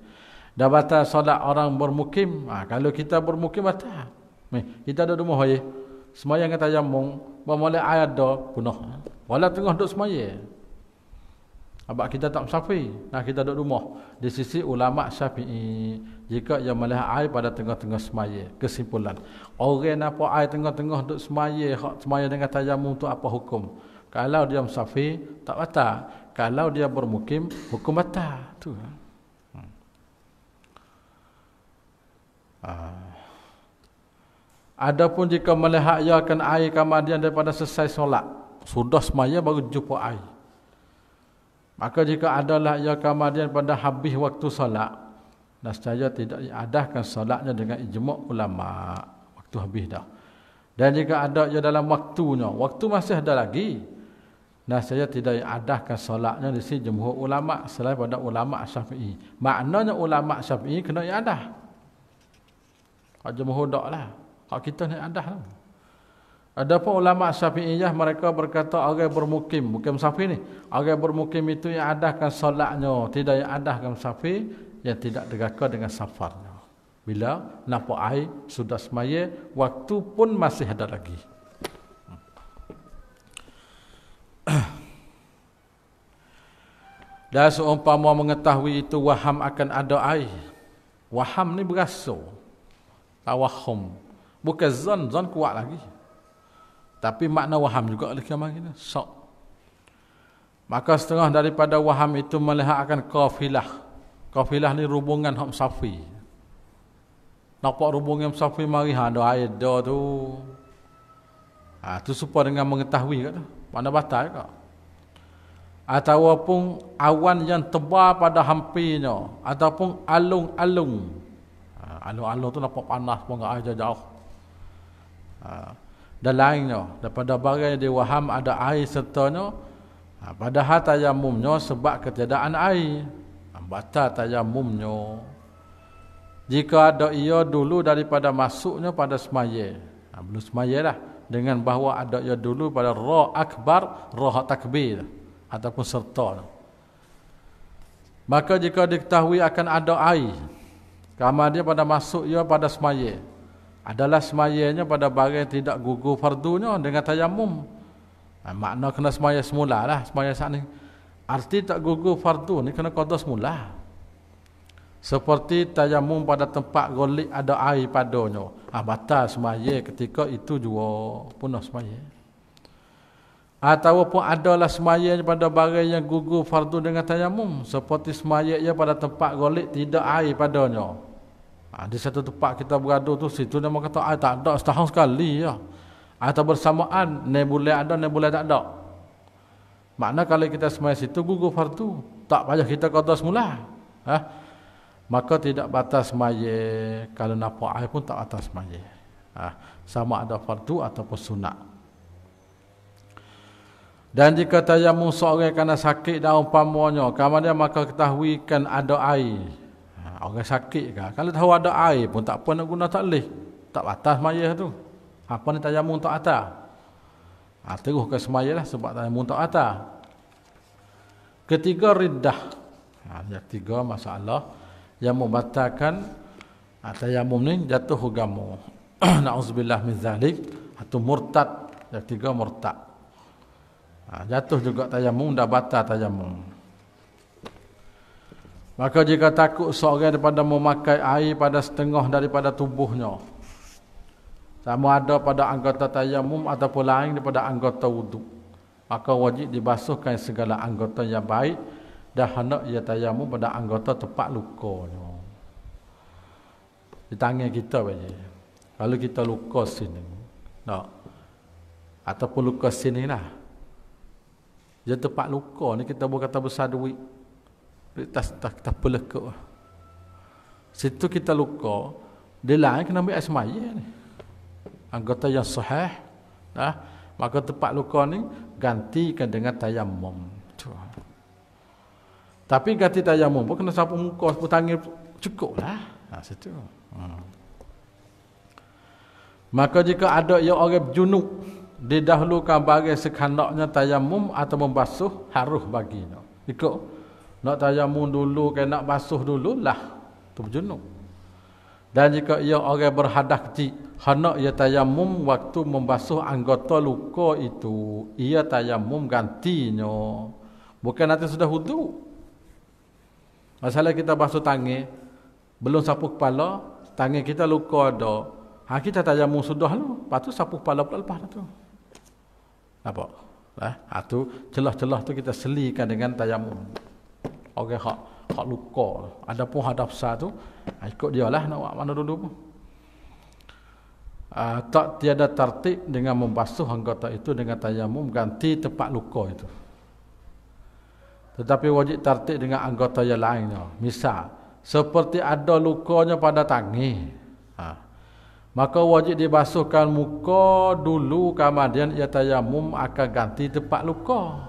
S1: Dah batal solat orang bermukim. Kalau kita bermukim batal. Kita ada rumah ya. Semaya dengan tayamum, bermula ayat dah punah. Wala tengah duduk semaya. Abang kita tak Syafi'i. Kita duduk rumah. Di sisi ulama Syafi'i, jika yang melihat air pada tengah-tengah semaya. Kesimpulan, orang apa air tengah-tengah duduk semaya, semaya dengan tayamum tu apa hukum? Kalau dia Syafi'i tak batal. Kalau dia bermukim, hukum batal. Tu. Adapun jika melihat ia akan air kemudian daripada selesai solat, sudah semaya baru jumpa air. Maka jika adalah ia kemudian pada habis waktu solat, nescaya tidak diadahkan solatnya dengan ijma' ulama. Waktu habis dah. Dan jika ada ia dalam waktunya, waktu masih ada lagi, nescaya tidak diadahkan solatnya di sisi jumhur ulama selain pada ulama Syafi'i. Maknanya ulama Syafi'i kena iadah. Kalau jumhur tak lah. Kalau kita nak iadah lah. Adapun ulama Syafi'iyah mereka berkata orang bermukim, bukan Syafi'i ni. Orang bermukim itu yang adahkan solatnya, tidak yang adahkan Syafi'i yang tidak deraka dengan safarnya. Bila nampak air sudah semaya, waktu pun masih ada lagi. Dan seumpama mengetahui itu waham akan ada air. Waham ni berasa. Tawahum. Bukan zon kuat lagi. Tapi makna waham juga oleh kiamat kita. Sok. Maka setengah daripada waham itu melihat akan kafilah. Kafilah ni hubungan hak Safi. Nampak hubungan Safi mari ada air dah tu. Tu supaya dengan mengetahui kat tu. Mana batal ke? Ataupun awan yang tebal pada hampirnya, ataupun alung-alung. Alung-alung tu nampak panas pun air jauh. Dan lainnya daripada barang yang diwaham ada air sertanya, padahal tayamumnya sebab ketiadaan air, batal tayamumnya. Jika ada ia dulu daripada masuknya pada semaya, belum semaya lah, dengan bahawa ada ia dulu pada ra akbar, ra takbir ataupun serta. Maka jika diketahui akan ada air, kemudian pada masuk ia pada semaya, adalah semayanya pada barang yang tidak gugur fardunya dengan tayamum. Makna kena semaya semula lah. Semaya saat ni arti tak gugur fardu ni kena qada semula. Seperti tayamum pada tempat golik ada air padanya, batal semaya ketika itu juga punah semaya. Ataupun adalah semaya pada barang yang gugur fardu dengan tayamum, seperti semaya ia pada tempat golik tidak air padanya. Di satu tempat kita berada tu, situ dia kata air tak ada setahun sekali ya. Atau bersamaan ni boleh ada, ni boleh tak ada. Makna kalau kita semaya situ gugur fardu, tak payah kita qada semula. Maka tidak batas semaya. Kalau nampak air pun tak batas semaya. Sama ada fardu ataupun sunat. Dan jika tayamum seorang kerana sakit dan umpamanya, kemudian maka ketahuikan ada air. Orang sakit kan, kalau tahu ada air pun tak apa nak guna taklih, tak batas semaya tu. Apa ni tayamum tak atas? Terus ke semaya lah sebab tayamum tak atas. Ketiga riddah. Yang tiga masalah yang membatalkan tayamum ni jatuh agama. Na'udzubillah min zalik, atau murtad. Yang tiga murtad. Jatuh juga tayamum, dah batal tayamum. Maka jika takut seorang daripada memakai air pada setengah daripada tubuhnya, sama ada pada anggota tayamum ataupun lain daripada anggota wuduk, maka wajib dibasuhkan segala anggota yang baik dan hendak ia tayamum pada anggota tempat lukanya. di tangan kita baje. Kalau kita luka sini, tak, ataupun luka sini lah, dia tempat luka ni kita buat kata besar duit, kita pelekuk. Situ kita luka, dia lain kena ambil asmaya ni. Anggota yang sahih, maka tempat luka ni gantikan dengan tayammum. Tapi ganti tayammum pun kena sapu muka, sapu tangan cukup lah. Situ. Maka jika ada yang orang junub, didahulukan bagi sekandaknya tayammum atau membasuh, harus baginya. Ikut nak tayammum dulu ke nak basuh dulu lah, tu junub. Dan jika ia orang berhadas kecil, hendak ia tayammum waktu membasuh anggota luka itu, ia tayammum gantinya. Bukan nanti sudah wudu. Masalah kita basuh tangan, belum sapu kepala, tangan kita luka ada. Kita tayammum sudah lu, lepas tu sapu kepala pula lepas tu. Nampak? Tu celah-celah tu kita selikan dengan tayammum. Orang hak luka. Adapun hadap besar tu, ikut dia lah nak buat mana dulu pun. Tak tiada tertib dengan membasuh anggota itu dengan tayammum ganti tempat luka itu. Tetapi wajib tertib dengan anggota yang lainnya. Misal, seperti ada lukanya pada tangan. Maka wajib dibasuhkan muka dulu, kemudian ia tayammum akan ganti tempat luka.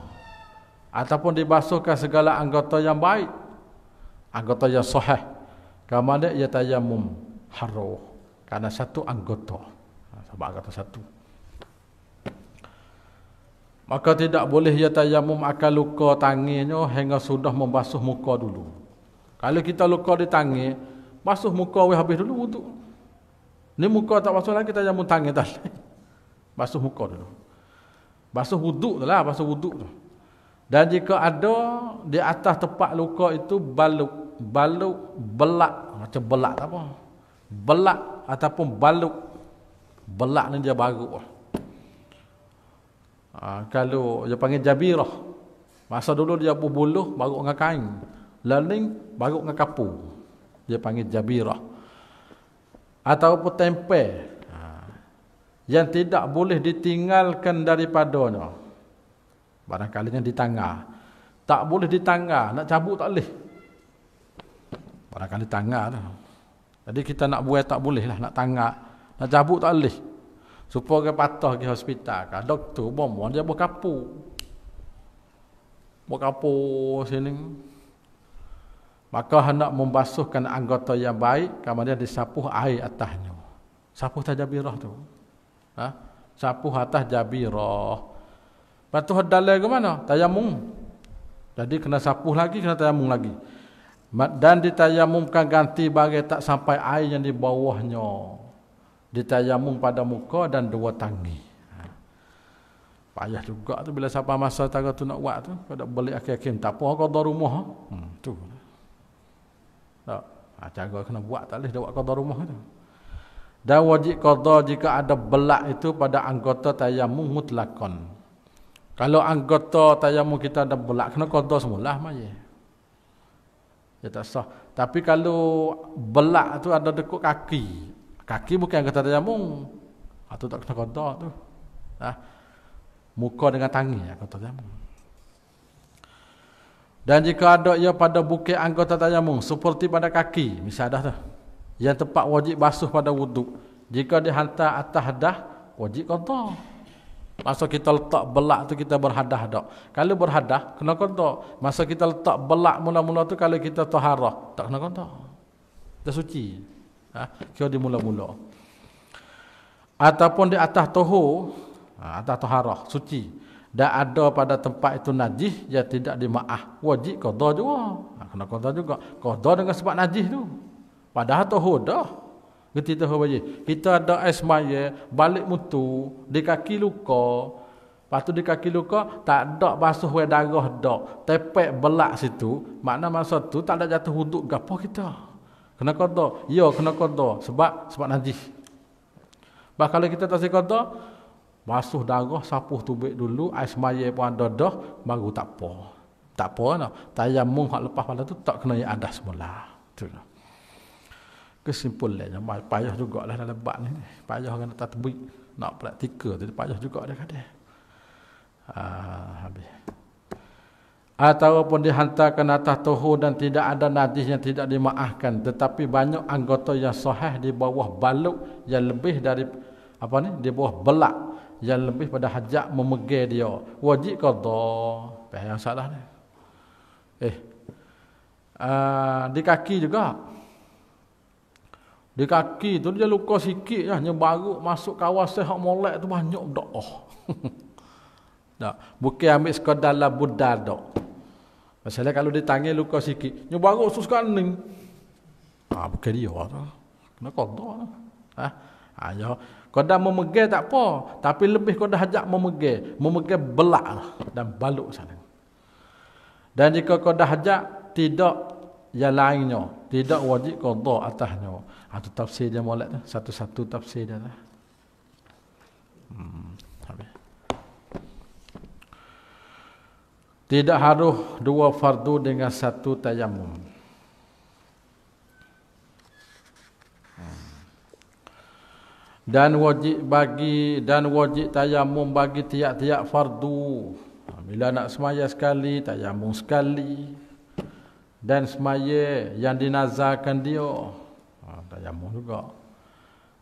S1: Ataupun dibasuhkan segala anggota yang baik, anggota yang sahih, kemudian ia tayammum haruh karena satu anggota, sebab anggota satu. Maka tidak boleh ia tayammum akan luka tangannya hingga sudah membasuh muka dulu. Kalau kita luka di tangan, basuh muka habis dulu wudu. Ni muka tak basuh lagi, kita jamun tangan tak. Basuh muka dulu. Basuh wuduk tu lah, basuh wuduk tu. Dan jika ada di atas tempat luka itu baluk, belak, macam belak tak apa. Belak ataupun baluk. Belak ni dia baru. Kalau dia panggil jabirah. Masa dulu dia berbuluh, baru dengan kain. Laling, baru dengan kapu. Dia panggil jabirah. Ataupun tempel yang tidak boleh ditinggalkan daripadanya. Barangkali yang di tangga, tak boleh di tangga, nak cabut tak boleh. Barangkali tangga tu. Jadi kita nak buat tak boleh lah, nak tangga, nak cabut tak boleh. Supaya patah ke hospital, kan doktor bomon dia berkapu sini. Maka hendak membasuhkan anggota yang baik, kemudian disapuh air atasnya. Sapuh atas jabirah tu. Sapuh atas jabirah. Lepas tu dalai ke mana? Tayammum. Jadi kena sapuh lagi, kena tayammum lagi. Dan ditayamumkan ganti bagi tak sampai air yang di bawahnya. Ditayammum pada muka dan dua tangan. Payah juga tu bila siapa masa tara tu nak buat tu. Pada balik akhir-akhir. Tak apa, qada rumah. Tu. Tak. Cara kena buat tak boleh dia buat qada rumah tu. Dan wajib qada jika ada belak itu pada anggota tayammum mutlakon. Kalau anggota tayammum kita ada belak, kena qada semula maya. Dia tak sah. Tapi kalau belak tu ada dekat kaki. Kaki bukan anggota tayammum. Itu tak kena qada tu. Muka dengan tangan anggota tayammum. Dan jika ada ia pada bukit anggota tayammum seperti pada kaki, misal dah tu, yang tempat wajib basuh pada wuduk, jika dihantar atas dah, wajib qada. Masa kita letak belak tu kita berhadah tak? Kalau berhadah kena qada. Masa kita letak belak mula-mula tu kalau kita taharah, tak kena qada. Dah suci. Kira di mula-mula. Ataupun di atas tahur, atas taharah, suci. Dan ada pada tempat itu najis, ya tidak dimaaf, wajib qada juga. Kena qada juga. Qada dengan sebab najis tu. Padahal tahur dah. Geti tahur wajib. Kita ada ais maya, balik mutu, di kaki luka. Lepas tu di kaki luka, tak ada basuh we darah dak. Tepek belak situ, makna masa tu tak ada jatuh wuduk gapo kita. Kena qada. Ya, kena qada sebab najis. Bah kalau kita tak qada, basuh darah, sapuh tubik dulu, ais maya pun ada dah, baru tak apa. Tak apa nah. Tayammum hak lepas pada tu tak kena yang ada semula. Itulah. Kesimpulannya payah jugalah dalam bab ni. Payah kena tatbik, nak praktikal tu payah juga dia kata. Habis. Ataupun dihantarkan atas tuhu dan tidak ada najis yang tidak dimaafkan, tetapi banyak anggota yang sahih di bawah baluk yang lebih dari di bawah belak yang lebih pada hajat memegel dia, wajib qada. Yang salah ni. Di kaki juga. Di kaki tu dia luka sikit je, baru masuk kawasan hak molek tu banyak dak. Tak, bukan ambil sekadar labudar dak. Masalah kalau dia tangan luka sikit, baru susah ni. Bukan dia tu. Kena qada tu. Ya. Qada memegel tak apa, tapi lebih qada hajat memegel belak dan baluk sana. Dan jika qada hajat tidak yang lainnya, tidak wajib qada atasnya. Itu tafsir dia molek tu, satu-satu tafsir dia lah. Habis. Tidak harus dua fardu dengan satu tayamum. Dan wajib tayamum bagi tiap-tiap fardu. Bila nak semaya sekali, tayamum sekali. Dan semaya yang dinazarkan dia, tayamum juga.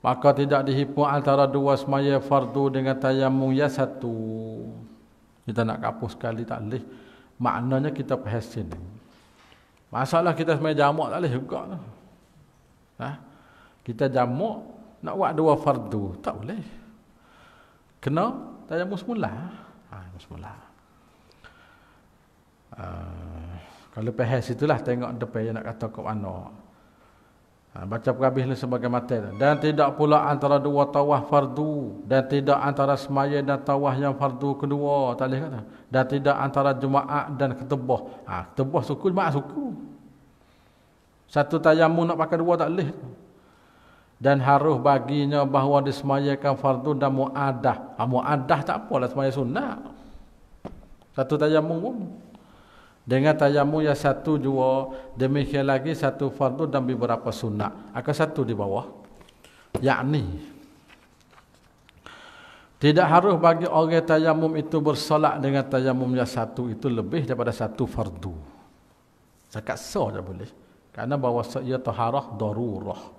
S1: Maka tidak dihimpun antara dua semaya fardu dengan tayamum yang satu. Kita nak kapus sekali tak boleh. Maknanya kita perhasin. Masalah kita semaya jamak tak boleh juga. Kita jamak nak buat dua fardu tak boleh. Kena tayamum semula. Semula. Kalau perhas itulah tengok depan yang nak kata ke mana. Baca perhabis ni sebagai materi. Dan tidak pula antara dua tawaf fardu, dan tidak antara semaya dan tawaf yang fardu kedua, tak boleh kata. Dan tidak antara Jumaat dan ketubah. Ketubah suku, Jumaat suku. Satu tayamum nak pakai dua tak boleh. Dan harus baginya bahawa disemayakan fardu dan muadah. Muadah tak apalah, semaya sunat. Satu tayamum pun. Dengan tayamum yang satu jua, demikian lagi satu fardu dan beberapa sunat. Akan satu di bawah. Yakni, tidak harus bagi orang tayamum itu bersolat dengan tayamum yang satu itu lebih daripada satu fardu. Zakat sah je boleh. Kerana bahawa ia taharah darurah.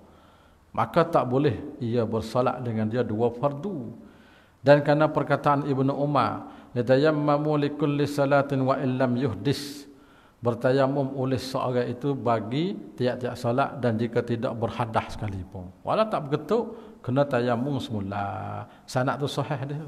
S1: Maka tak boleh ia bersolat dengan dia dua fardu. Dan kerana perkataan Ibnu Umar, yatayammamu likulli salatin wa illam yuhdis, bertayamum oleh seorang itu bagi tiap-tiap salat dan jika tidak berhadas sekalipun. Walau tak bergetuk, kena tayamum semula. Sanad tu sahih dia.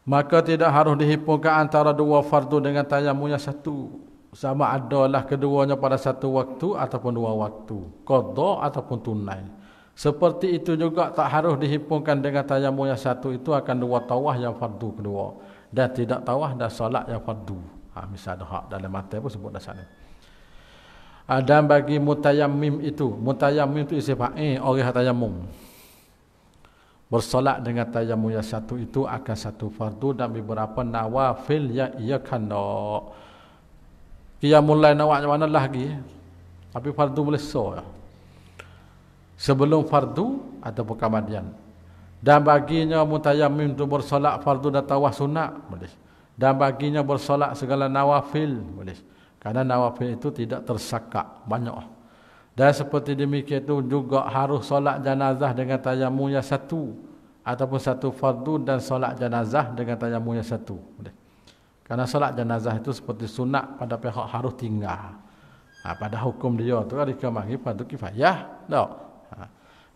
S1: Maka tidak harus dihimpunkan antara dua fardu dengan tayamum yang satu. Sama adalah keduanya pada satu waktu ataupun dua waktu, qada ataupun tunai. Seperti itu juga tak harus dihimpunkan dengan tayamum yang satu itu akan dua tawaf yang fardu kedua, dan tidak tawaf dan solat yang fardu. Misal ada hak dalam materi pun sebut dah sana. Dan bagi mutayammim itu isi fa'il orang tayamum. Bersolat dengan tayamum yang satu itu akan satu fardu dan beberapa nawafil yang ia kena. Qiyamul lail nak buat mana lagi? Tapi fardu boleh sah. Sebelum fardu ataupun kemudian. Dan baginya mutayammim itu bersolat fardu dan tawaf sunat boleh. Dan baginya bersolat segala nawafil boleh. Karena nawafil itu tidak tersakak banyak. Dan seperti demikian itu juga harus solat jenazah dengan tayamum yang satu, ataupun satu fardu dan solat jenazah dengan tayamum yang satu boleh. Karena solat jenazah itu seperti sunat pada pihak harus tinggal. Pada hukum dia tu ada kemari fardu kifayah. Tak.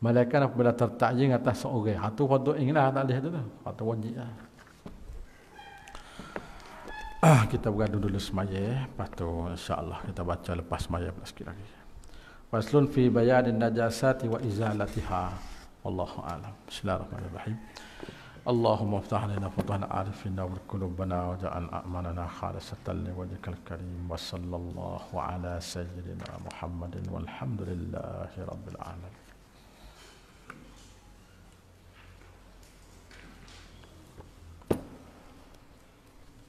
S1: Malaikat apabila tertakjing atas seorang, itu fardu inginlah tak boleh tu. Fardu wajib lah. Kita bergaduh dulu semaya. Lepas tu insya-Allah kita baca lepas semaya sikit lagi. Faslun fi bayanin najasati wa izalatiha. Wallahu a'lam. Bismillahirrahmanirrahim. Allahumma aftah lana futuhan arifina wa qulubana wa ja'al a'malana khalisatan li wajhikal karim wa sallallahu ala sayyidina Muhammadin walhamdulillahi rabbil alamin.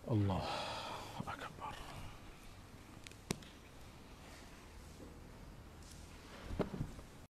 S1: Allah